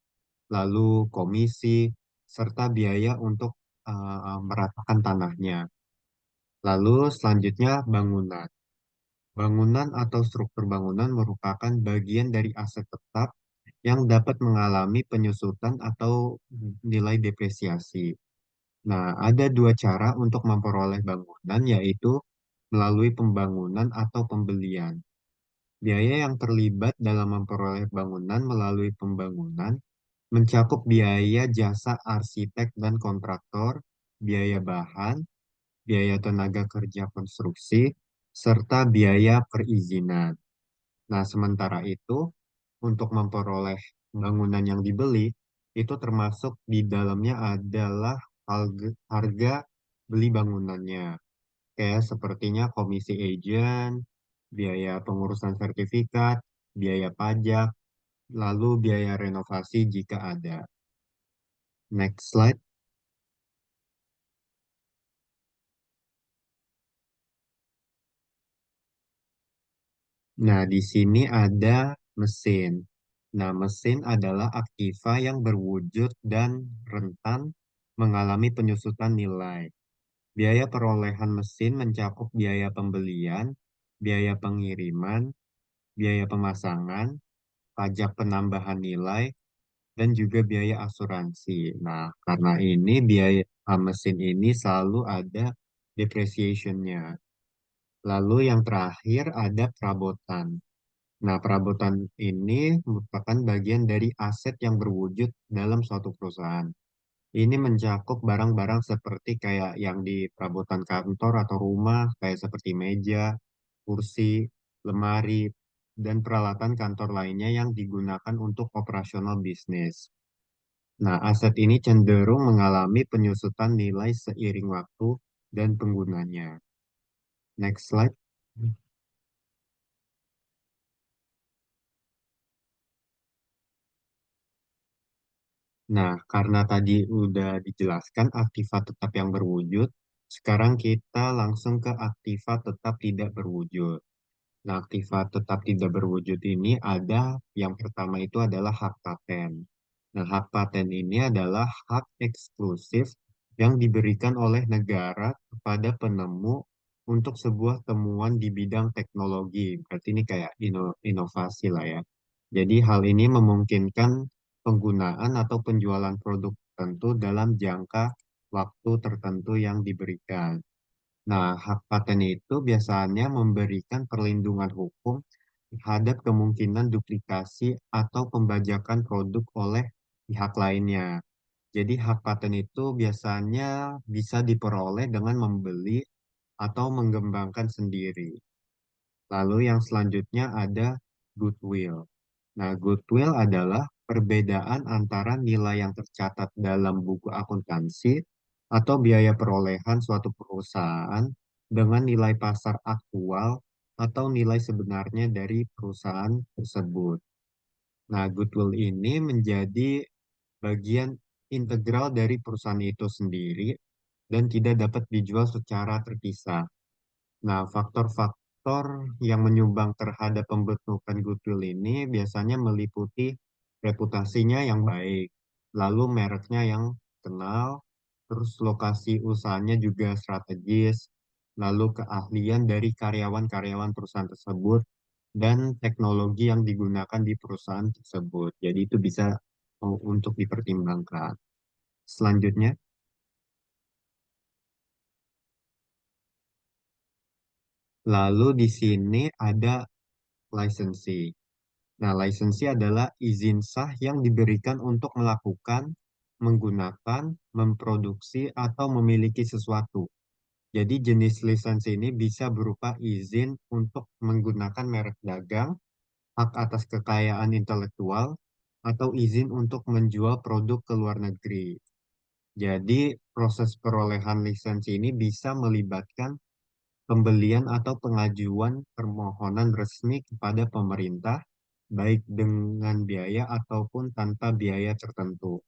lalu komisi, serta biaya untuk meratakan tanahnya. Lalu selanjutnya bangunan. Bangunan atau struktur bangunan merupakan bagian dari aset tetap yang dapat mengalami penyusutan atau nilai depresiasi. Nah, ada dua cara untuk memperoleh bangunan, yaitu melalui pembangunan atau pembelian. Biaya yang terlibat dalam memperoleh bangunan melalui pembangunan mencakup biaya jasa arsitek dan kontraktor, biaya bahan, biaya tenaga kerja konstruksi, serta biaya perizinan. Nah, sementara itu, untuk memperoleh bangunan yang dibeli, itu termasuk di dalamnya adalah harga beli bangunannya. Kayak sepertinya komisi agent, biaya pengurusan sertifikat, biaya pajak, lalu biaya renovasi jika ada. Next slide. Nah, di sini ada mesin. Nah, mesin adalah aktiva yang berwujud dan rentan mengalami penyusutan nilai. Biaya perolehan mesin mencakup biaya pembelian, biaya pengiriman, biaya pemasangan, pajak penambahan nilai, dan juga biaya asuransi. Nah, karena ini biaya mesin ini selalu ada depreciation-nya. Lalu yang terakhir ada perabotan. Nah, perabotan ini merupakan bagian dari aset yang berwujud dalam suatu perusahaan. Ini mencakup barang-barang seperti kayak yang di perabotan kantor atau rumah, kayak seperti meja, kursi, lemari, dan peralatan kantor lainnya yang digunakan untuk operasional bisnis. Nah, aset ini cenderung mengalami penyusutan nilai seiring waktu dan penggunanya. Next slide. Nah, karena tadi udah dijelaskan aktiva tetap yang berwujud, sekarang kita langsung ke aktiva tetap tidak berwujud. Nah, aktiva tetap tidak berwujud ini ada yang pertama itu adalah hak paten. Nah, hak paten ini adalah hak eksklusif yang diberikan oleh negara kepada penemu untuk sebuah temuan di bidang teknologi. Berarti ini kayak inovasi lah ya. Jadi hal ini memungkinkan penggunaan atau penjualan produk tertentu dalam jangka waktu tertentu yang diberikan. Nah, hak paten itu biasanya memberikan perlindungan hukum terhadap kemungkinan duplikasi atau pembajakan produk oleh pihak lainnya. Jadi, hak paten itu biasanya bisa diperoleh dengan membeli atau mengembangkan sendiri. Lalu yang selanjutnya ada goodwill. Nah, goodwill adalah perbedaan antara nilai yang tercatat dalam buku akuntansi atau biaya perolehan suatu perusahaan dengan nilai pasar aktual atau nilai sebenarnya dari perusahaan tersebut. Nah, goodwill ini menjadi bagian integral dari perusahaan itu sendiri dan tidak dapat dijual secara terpisah. Nah, faktor-faktor yang menyumbang terhadap pembentukan goodwill ini biasanya meliputi reputasinya yang baik, lalu mereknya yang dikenal, terus lokasi usahanya juga strategis, lalu keahlian dari karyawan-karyawan perusahaan tersebut, dan teknologi yang digunakan di perusahaan tersebut. Jadi itu bisa untuk dipertimbangkan. Selanjutnya, lalu di sini ada lisensi. Nah, lisensi adalah izin sah yang diberikan untuk melakukan, menggunakan, memproduksi, atau memiliki sesuatu. Jadi jenis lisensi ini bisa berupa izin untuk menggunakan merek dagang, hak atas kekayaan intelektual, atau izin untuk menjual produk ke luar negeri. Jadi proses perolehan lisensi ini bisa melibatkan pembelian atau pengajuan permohonan resmi kepada pemerintah, baik dengan biaya ataupun tanpa biaya tertentu.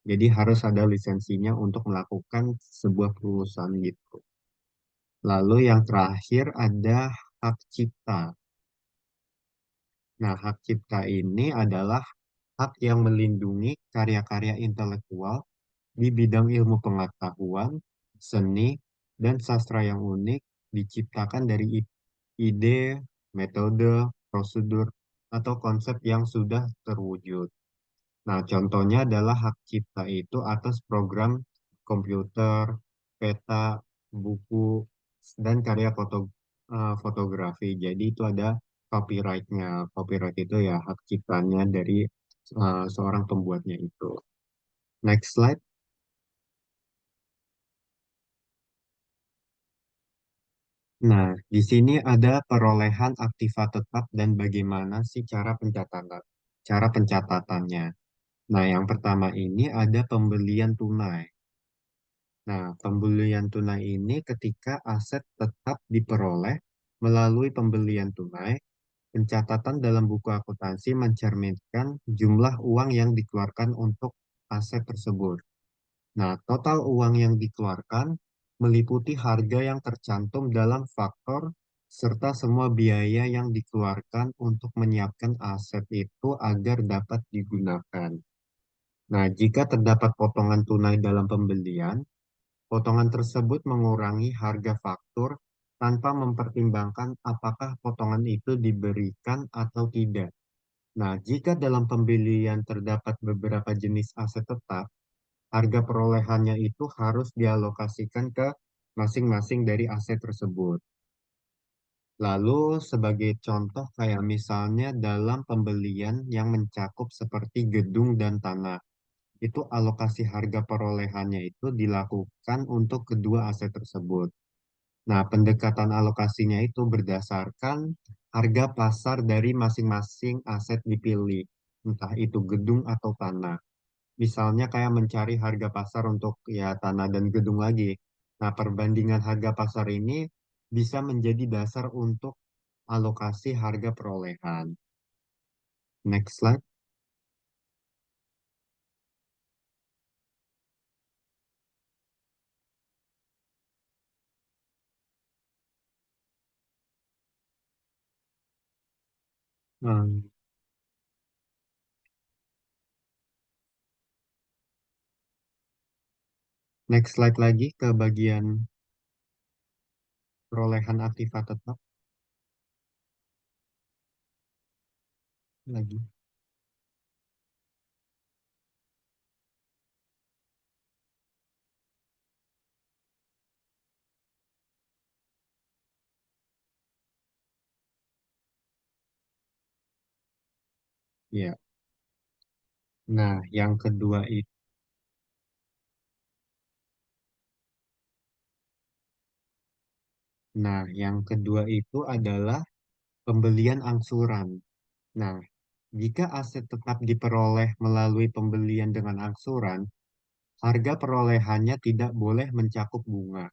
Jadi harus ada lisensinya untuk melakukan sebuah perusahaan gitu. Lalu yang terakhir ada hak cipta. Nah, hak cipta ini adalah hak yang melindungi karya-karya intelektual di bidang ilmu pengetahuan, seni, dan sastra yang unik diciptakan dari ide, metode, prosedur, atau konsep yang sudah terwujud. Nah, contohnya adalah hak cipta itu atas program komputer, peta, buku, dan karya fotografi. Jadi itu ada copyright-nya. Copyright itu ya hak ciptanya dari seorang pembuatnya itu. Next slide. Nah, di sini ada perolehan aktiva tetap dan bagaimana sih cara pencatatannya. Nah, yang pertama ini ada pembelian tunai. Nah, pembelian tunai ini ketika aset tetap diperoleh melalui pembelian tunai, pencatatan dalam buku akuntansi mencerminkan jumlah uang yang dikeluarkan untuk aset tersebut. Nah, total uang yang dikeluarkan meliputi harga yang tercantum dalam faktor serta semua biaya yang dikeluarkan untuk menyiapkan aset itu agar dapat digunakan. Nah, jika terdapat potongan tunai dalam pembelian, potongan tersebut mengurangi harga faktur tanpa mempertimbangkan apakah potongan itu diberikan atau tidak. Nah, jika dalam pembelian terdapat beberapa jenis aset tetap, harga perolehannya itu harus dialokasikan ke masing-masing dari aset tersebut. Lalu sebagai contoh kayak misalnya dalam pembelian yang mencakup seperti gedung dan tanah, itu alokasi harga perolehannya itu dilakukan untuk kedua aset tersebut. Nah, pendekatan alokasinya itu berdasarkan harga pasar dari masing-masing aset dipilih, entah itu gedung atau tanah. Misalnya kayak mencari harga pasar untuk ya tanah dan gedung lagi. Nah, perbandingan harga pasar ini bisa menjadi dasar untuk alokasi harga perolehan. Next slide. Hmm, Next slide lagi ke bagian perolehan aktiva tetap lagi. Ya. Nah, yang kedua itu, yang kedua itu adalah pembelian angsuran. Nah, jika aset tetap diperoleh melalui pembelian dengan angsuran, harga perolehannya tidak boleh mencakup bunga.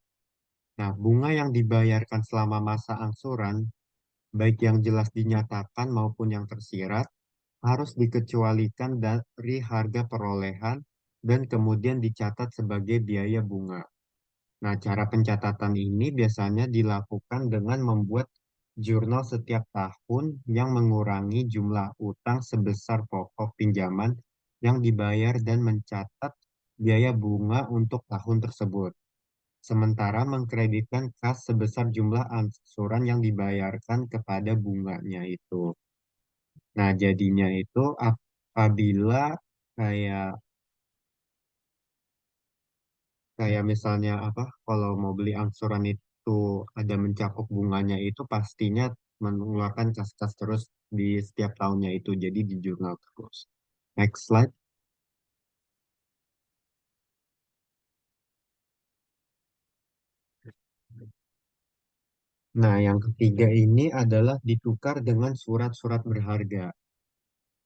Nah, bunga yang dibayarkan selama masa angsuran, baik yang jelas dinyatakan maupun yang tersirat, harus dikecualikan dari harga perolehan dan kemudian dicatat sebagai biaya bunga. Nah, cara pencatatan ini biasanya dilakukan dengan membuat jurnal setiap tahun yang mengurangi jumlah utang sebesar pokok pinjaman yang dibayar dan mencatat biaya bunga untuk tahun tersebut. Sementara mengkreditkan kas sebesar jumlah angsuran yang dibayarkan kepada bunganya itu. Nah, jadinya itu apabila kayak kayak misalnya apa, kalau mau beli angsuran itu ada mencakup bunganya itu pastinya mengeluarkan kas-kas terus di setiap tahunnya itu. Jadi di jurnal terus. Next slide. Nah, yang ketiga ini adalah ditukar dengan surat-surat berharga.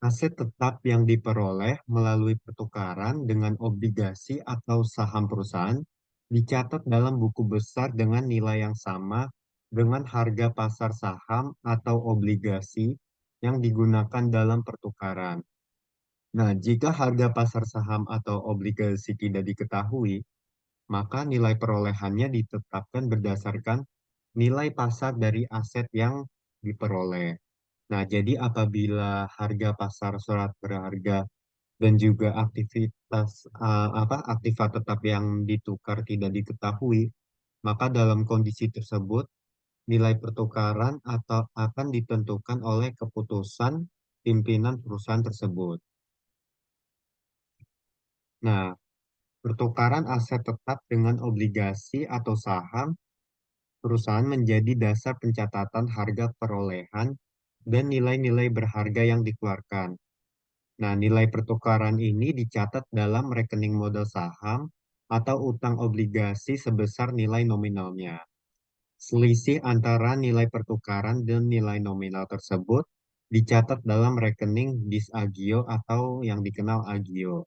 Aset tetap yang diperoleh melalui pertukaran dengan obligasi atau saham perusahaan dicatat dalam buku besar dengan nilai yang sama dengan harga pasar saham atau obligasi yang digunakan dalam pertukaran. Nah, jika harga pasar saham atau obligasi tidak diketahui, maka nilai perolehannya ditetapkan berdasarkan nilai pasar dari aset yang diperoleh. Nah, jadi apabila harga pasar surat berharga dan juga aktiva tetap yang ditukar tidak diketahui, maka dalam kondisi tersebut nilai pertukaran atau akan ditentukan oleh keputusan pimpinan perusahaan tersebut. Nah, pertukaran aset tetap dengan obligasi atau saham perusahaan menjadi dasar pencatatan harga perolehan dan nilai-nilai berharga yang dikeluarkan. Nah, nilai pertukaran ini dicatat dalam rekening modal saham atau utang obligasi sebesar nilai nominalnya. Selisih antara nilai pertukaran dan nilai nominal tersebut dicatat dalam rekening disagio atau yang dikenal agio.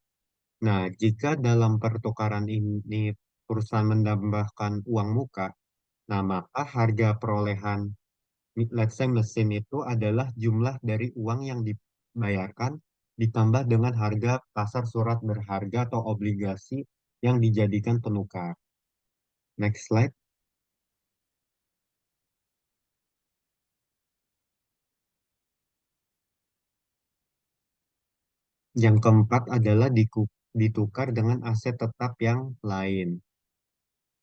Nah, jika dalam pertukaran ini perusahaan menambahkan uang muka, nah maka harga perolehan let's say mesin itu adalah jumlah dari uang yang dibayarkan ditambah dengan harga pasar surat berharga atau obligasi yang dijadikan penukar. Next slide. Yang keempat adalah ditukar dengan aset tetap yang lain.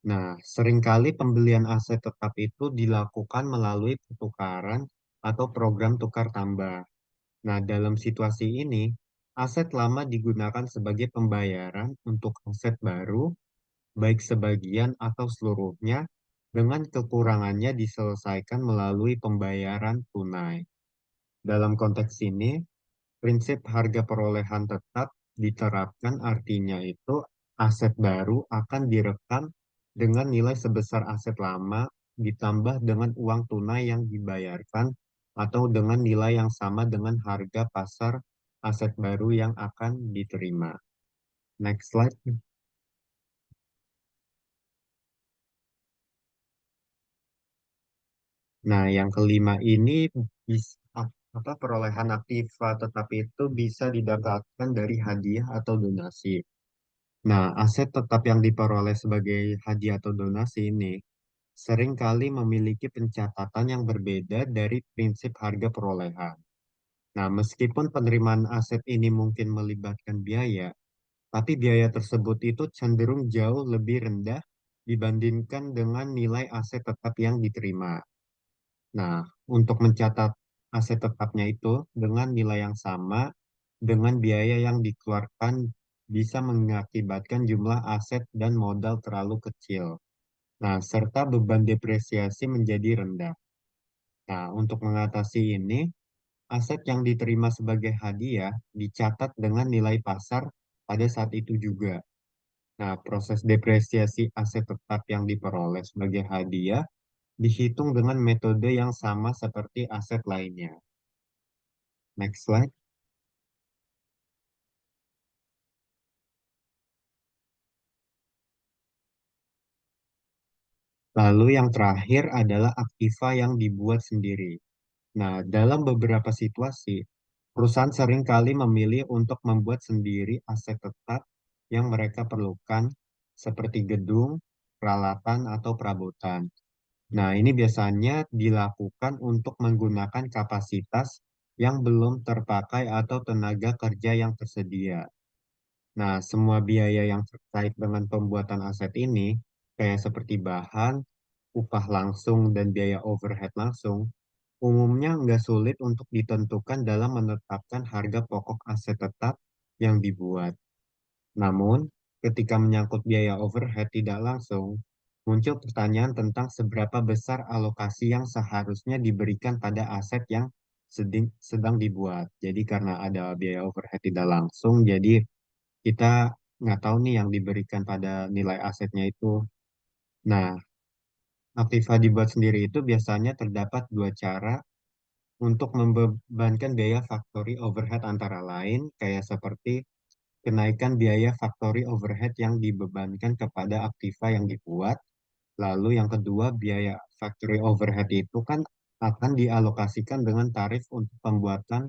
Nah, seringkali pembelian aset tetap itu dilakukan melalui pertukaran atau program tukar tambah. Nah, dalam situasi ini, aset lama digunakan sebagai pembayaran untuk aset baru baik sebagian atau seluruhnya, dengan kekurangannya diselesaikan melalui pembayaran tunai. Dalam konteks ini, prinsip harga perolehan tetap diterapkan artinya itu aset baru akan direkam dengan nilai sebesar aset lama ditambah dengan uang tunai yang dibayarkan atau dengan nilai yang sama dengan harga pasar aset baru yang akan diterima. Next slide. Nah, yang kelima ini perolehan aktiva tetap itu bisa didapatkan dari hadiah atau donasi. Nah, aset tetap yang diperoleh sebagai hadiah atau donasi ini seringkali memiliki pencatatan yang berbeda dari prinsip harga perolehan. Nah, meskipun penerimaan aset ini mungkin melibatkan biaya, tapi biaya tersebut itu cenderung jauh lebih rendah dibandingkan dengan nilai aset tetap yang diterima. Nah, untuk mencatat aset tetapnya itu dengan nilai yang sama dengan biaya yang dikeluarkan bisa mengakibatkan jumlah aset dan modal terlalu kecil. Nah, serta beban depresiasi menjadi rendah. Nah, untuk mengatasi ini, aset yang diterima sebagai hadiah dicatat dengan nilai pasar pada saat itu juga. Nah, proses depresiasi aset tetap yang diperoleh sebagai hadiah dihitung dengan metode yang sama seperti aset lainnya. Next slide. Lalu yang terakhir adalah aktiva yang dibuat sendiri. Nah, dalam beberapa situasi, perusahaan seringkali memilih untuk membuat sendiri aset tetap yang mereka perlukan, seperti gedung, peralatan, atau perabotan. Nah, ini biasanya dilakukan untuk menggunakan kapasitas yang belum terpakai atau tenaga kerja yang tersedia. Nah, semua biaya yang terkait dengan pembuatan aset ini, kayak seperti bahan, upah langsung, dan biaya overhead langsung, umumnya nggak sulit untuk ditentukan dalam menetapkan harga pokok aset tetap yang dibuat. Namun, ketika menyangkut biaya overhead tidak langsung, muncul pertanyaan tentang seberapa besar alokasi yang seharusnya diberikan pada aset yang sedang dibuat. Jadi karena ada biaya overhead tidak langsung, jadi kita nggak tahu nih yang diberikan pada nilai asetnya itu. Nah, Aktiva dibuat sendiri itu biasanya terdapat dua cara untuk membebankan biaya factory overhead antara lain, kayak seperti kenaikan biaya factory overhead yang dibebankan kepada Aktiva yang dibuat. Lalu yang kedua, biaya factory overhead itu kan akan dialokasikan dengan tarif untuk pembuatan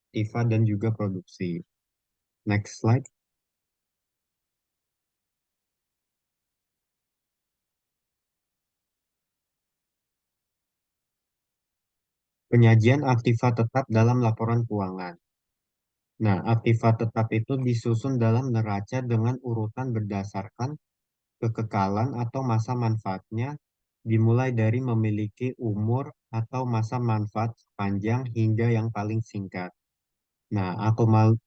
Aktiva dan juga produksi. Next slide. Penyajian aktiva tetap dalam laporan keuangan. Nah, aktiva tetap itu disusun dalam neraca dengan urutan berdasarkan kekekalan atau masa manfaatnya, dimulai dari memiliki umur atau masa manfaat panjang hingga yang paling singkat. Nah,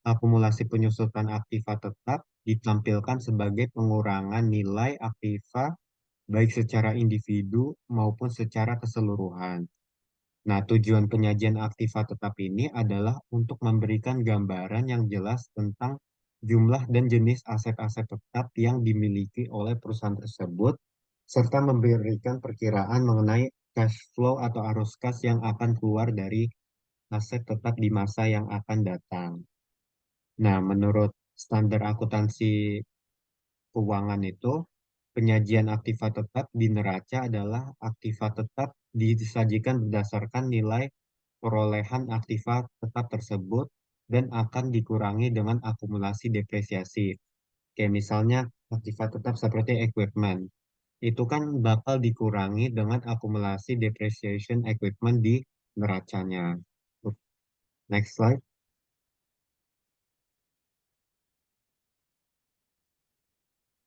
akumulasi penyusutan aktiva tetap ditampilkan sebagai pengurangan nilai aktiva baik secara individu maupun secara keseluruhan. Nah, tujuan penyajian aktiva tetap ini adalah untuk memberikan gambaran yang jelas tentang jumlah dan jenis aset-aset tetap yang dimiliki oleh perusahaan tersebut, serta memberikan perkiraan mengenai cash flow atau arus kas yang akan keluar dari aset tetap di masa yang akan datang. Nah, menurut standar akuntansi keuangan itu, penyajian aktiva tetap di neraca adalah aktiva tetap disajikan berdasarkan nilai perolehan aktiva tetap tersebut dan akan dikurangi dengan akumulasi depresiasi. Kayak misalnya aktiva tetap seperti equipment, itu kan bakal dikurangi dengan akumulasi depreciation equipment di neracanya. Next slide.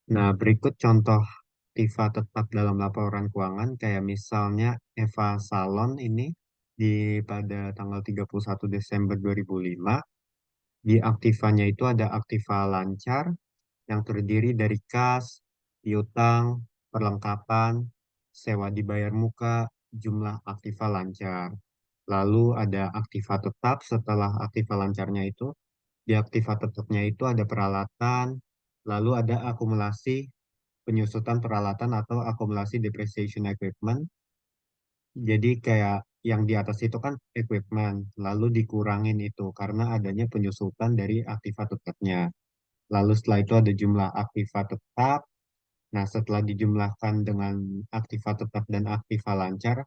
Nah, berikut contoh aktiva tetap dalam laporan keuangan, kayak misalnya Eva Salon ini pada tanggal 31 Desember 2005. Di aktivanya itu ada aktiva lancar yang terdiri dari kas, piutang, perlengkapan, sewa dibayar muka, jumlah aktiva lancar. Lalu ada aktiva tetap setelah aktiva lancarnya itu. Di aktiva tetapnya itu ada peralatan, lalu ada akumulasi penyusutan peralatan atau akumulasi depreciation equipment. Jadi kayak yang di atas itu kan equipment, lalu dikurangin itu karena adanya penyusutan dari aktiva tetapnya. Lalu setelah itu ada jumlah aktiva tetap. Nah, setelah dijumlahkan dengan aktiva tetap dan aktiva lancar,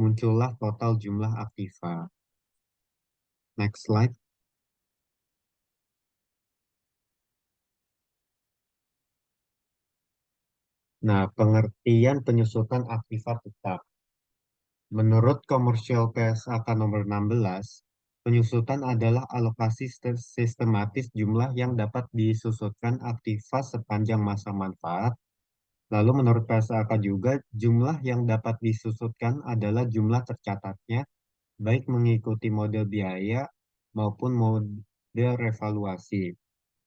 muncullah total jumlah aktiva. Next slide. Nah, pengertian penyusutan aktiva tetap. Menurut Komersial PSAK nomor 16, penyusutan adalah alokasi sistematis jumlah yang dapat disusutkan aktiva sepanjang masa manfaat. Lalu menurut PSAK juga, jumlah yang dapat disusutkan adalah jumlah tercatatnya, baik mengikuti model biaya maupun model revaluasi.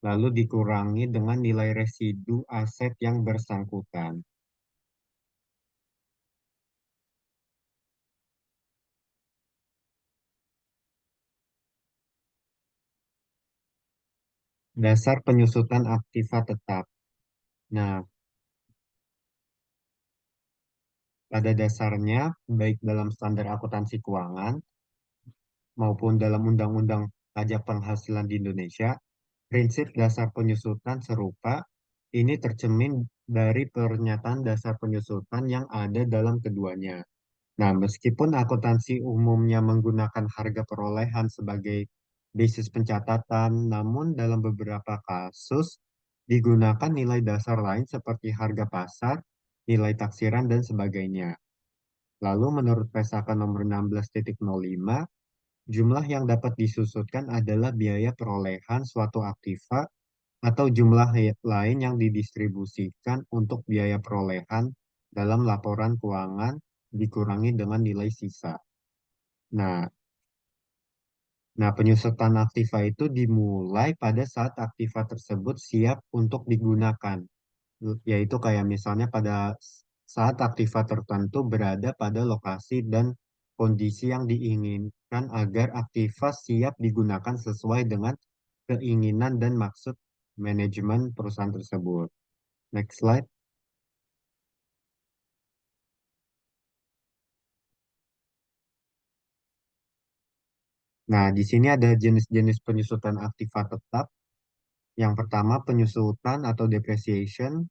Lalu dikurangi dengan nilai residu aset yang bersangkutan. Dasar penyusutan aktiva tetap. Nah, pada dasarnya, baik dalam standar akuntansi keuangan maupun dalam Undang-Undang Pajak Penghasilan di Indonesia, prinsip dasar penyusutan serupa ini tercermin dari pernyataan dasar penyusutan yang ada dalam keduanya. Nah, meskipun akuntansi umumnya menggunakan harga perolehan sebagai basis pencatatan, namun dalam beberapa kasus digunakan nilai dasar lain seperti harga pasar, nilai taksiran, dan sebagainya. Lalu menurut Pesaka nomor 16.05, jumlah yang dapat disusutkan adalah biaya perolehan suatu aktiva atau jumlah lain yang didistribusikan untuk biaya perolehan dalam laporan keuangan dikurangi dengan nilai sisa. Nah, penyusutan aktiva itu dimulai pada saat aktiva tersebut siap untuk digunakan, yaitu kayak misalnya pada saat aktiva tertentu berada pada lokasi dan kondisi yang diinginkan agar aktiva siap digunakan sesuai dengan keinginan dan maksud manajemen perusahaan tersebut. Next slide. Nah, di sini ada jenis-jenis penyusutan aktiva tetap. Yang pertama, penyusutan atau depreciation.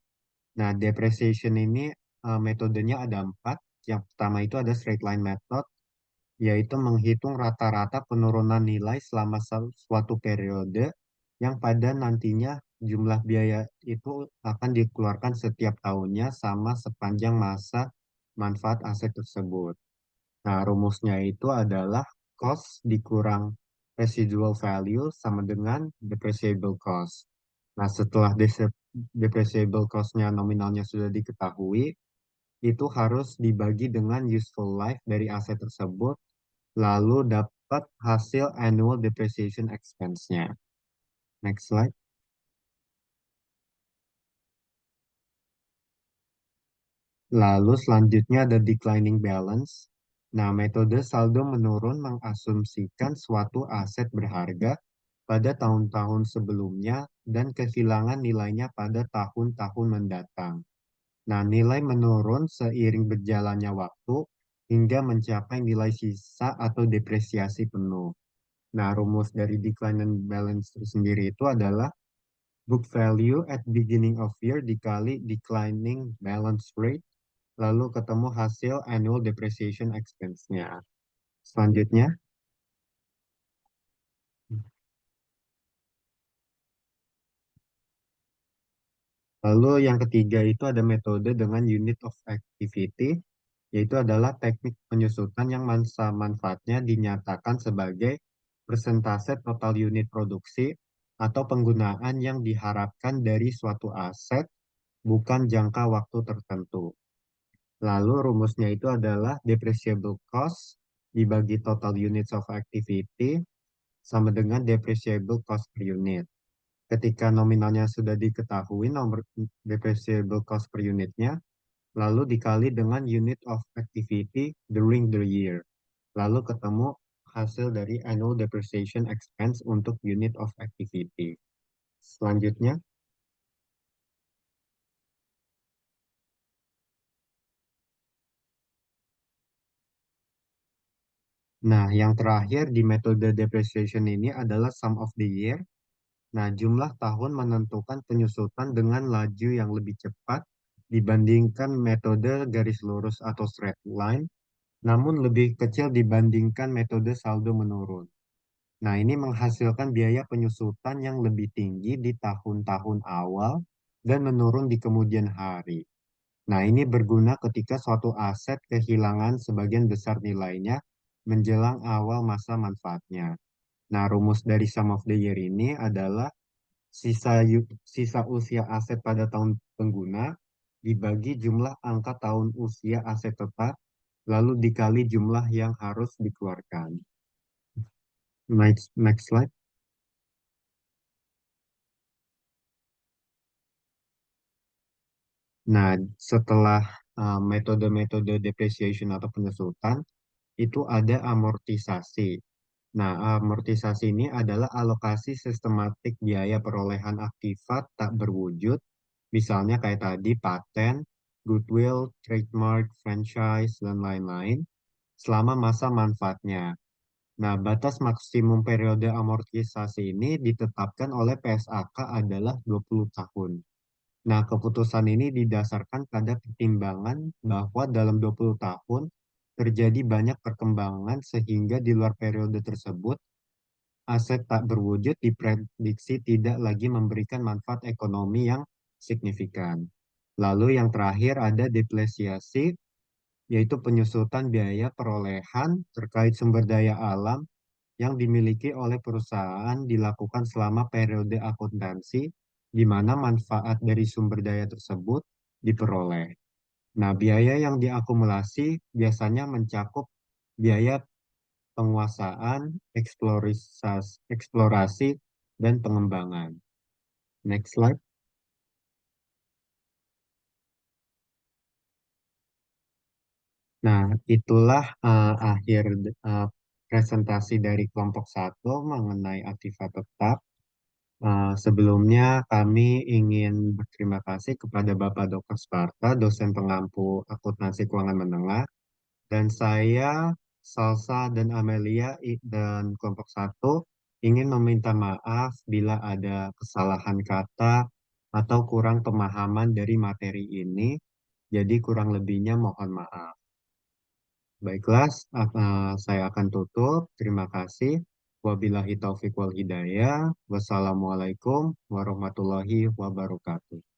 Nah, depreciation ini metodenya ada 4. Yang pertama itu ada straight line method, yaitu menghitung rata-rata penurunan nilai selama suatu periode yang pada nantinya jumlah biaya itu akan dikeluarkan setiap tahunnya sama sepanjang masa manfaat aset tersebut. Nah, rumusnya itu adalah cost dikurang residual value sama dengan depreciable cost. Nah, setelah depreciable cost-nya nominalnya sudah diketahui, itu harus dibagi dengan useful life dari aset tersebut, lalu dapat hasil annual depreciation expense-nya. Next slide. Lalu selanjutnya ada declining balance. Nah, metode saldo menurun mengasumsikan suatu aset berharga pada tahun-tahun sebelumnya dan kehilangan nilainya pada tahun-tahun mendatang. Nah, nilai menurun seiring berjalannya waktu hingga mencapai nilai sisa atau depresiasi penuh. Nah, rumus dari declining balance sendiri itu adalah book value at beginning of year dikali declining balance rate, lalu ketemu hasil annual depreciation expense-nya. Selanjutnya, lalu yang ketiga itu ada metode dengan unit of activity, yaitu adalah teknik penyusutan yang masa manfaatnya dinyatakan sebagai persentase total unit produksi atau penggunaan yang diharapkan dari suatu aset, bukan jangka waktu tertentu. Lalu rumusnya itu adalah depreciable cost dibagi total units of activity sama dengan depreciable cost per unit. Ketika nominalnya sudah diketahui nomor depreciable cost per unitnya, lalu dikali dengan unit of activity during the year. Lalu ketemu hasil dari annual depreciation expense untuk unit of activity. Selanjutnya, nah yang terakhir di metode depreciation ini adalah sum of the year. Nah, jumlah tahun menentukan penyusutan dengan laju yang lebih cepat dibandingkan metode garis lurus atau straight line, namun lebih kecil dibandingkan metode saldo menurun. Nah, ini menghasilkan biaya penyusutan yang lebih tinggi di tahun-tahun awal dan menurun di kemudian hari. Nah, ini berguna ketika suatu aset kehilangan sebagian besar nilainya menjelang awal masa manfaatnya. Nah, rumus dari sum of the year ini adalah sisa usia aset pada tahun pengguna dibagi jumlah angka tahun usia aset tetap, lalu dikali jumlah yang harus dikeluarkan. Next slide. Nah, setelah metode-metode depreciation atau penyusutan, itu ada amortisasi. Nah, amortisasi ini adalah alokasi sistematik biaya perolehan aktiva tak berwujud, misalnya kayak tadi paten, goodwill, trademark, franchise, dan lain-lain, selama masa manfaatnya. Nah, batas maksimum periode amortisasi ini ditetapkan oleh PSAK adalah 20 tahun. Nah, keputusan ini didasarkan pada pertimbangan bahwa dalam 20 tahun terjadi banyak perkembangan sehingga di luar periode tersebut aset tak berwujud diprediksi tidak lagi memberikan manfaat ekonomi yang signifikan. Lalu yang terakhir ada depresiasi, yaitu penyusutan biaya perolehan terkait sumber daya alam yang dimiliki oleh perusahaan dilakukan selama periode akuntansi di mana manfaat dari sumber daya tersebut diperoleh. Nah, biaya yang diakumulasi biasanya mencakup biaya penguasaan, eksplorasi, dan pengembangan. Next slide. Nah, itulah akhir presentasi dari kelompok satu mengenai aktiva tetap. Sebelumnya kami ingin berterima kasih kepada Bapak Dr. Sparta, dosen pengampu akuntansi keuangan menengah, dan saya, Salsa dan Amelia dan kelompok satu ingin meminta maaf bila ada kesalahan kata atau kurang pemahaman dari materi ini. Jadi kurang lebihnya mohon maaf. Baiklah, saya akan tutup. Terima kasih. Wabillahi taufiq wal hidayah. Wassalamualaikum warahmatullahi wabarakatuh.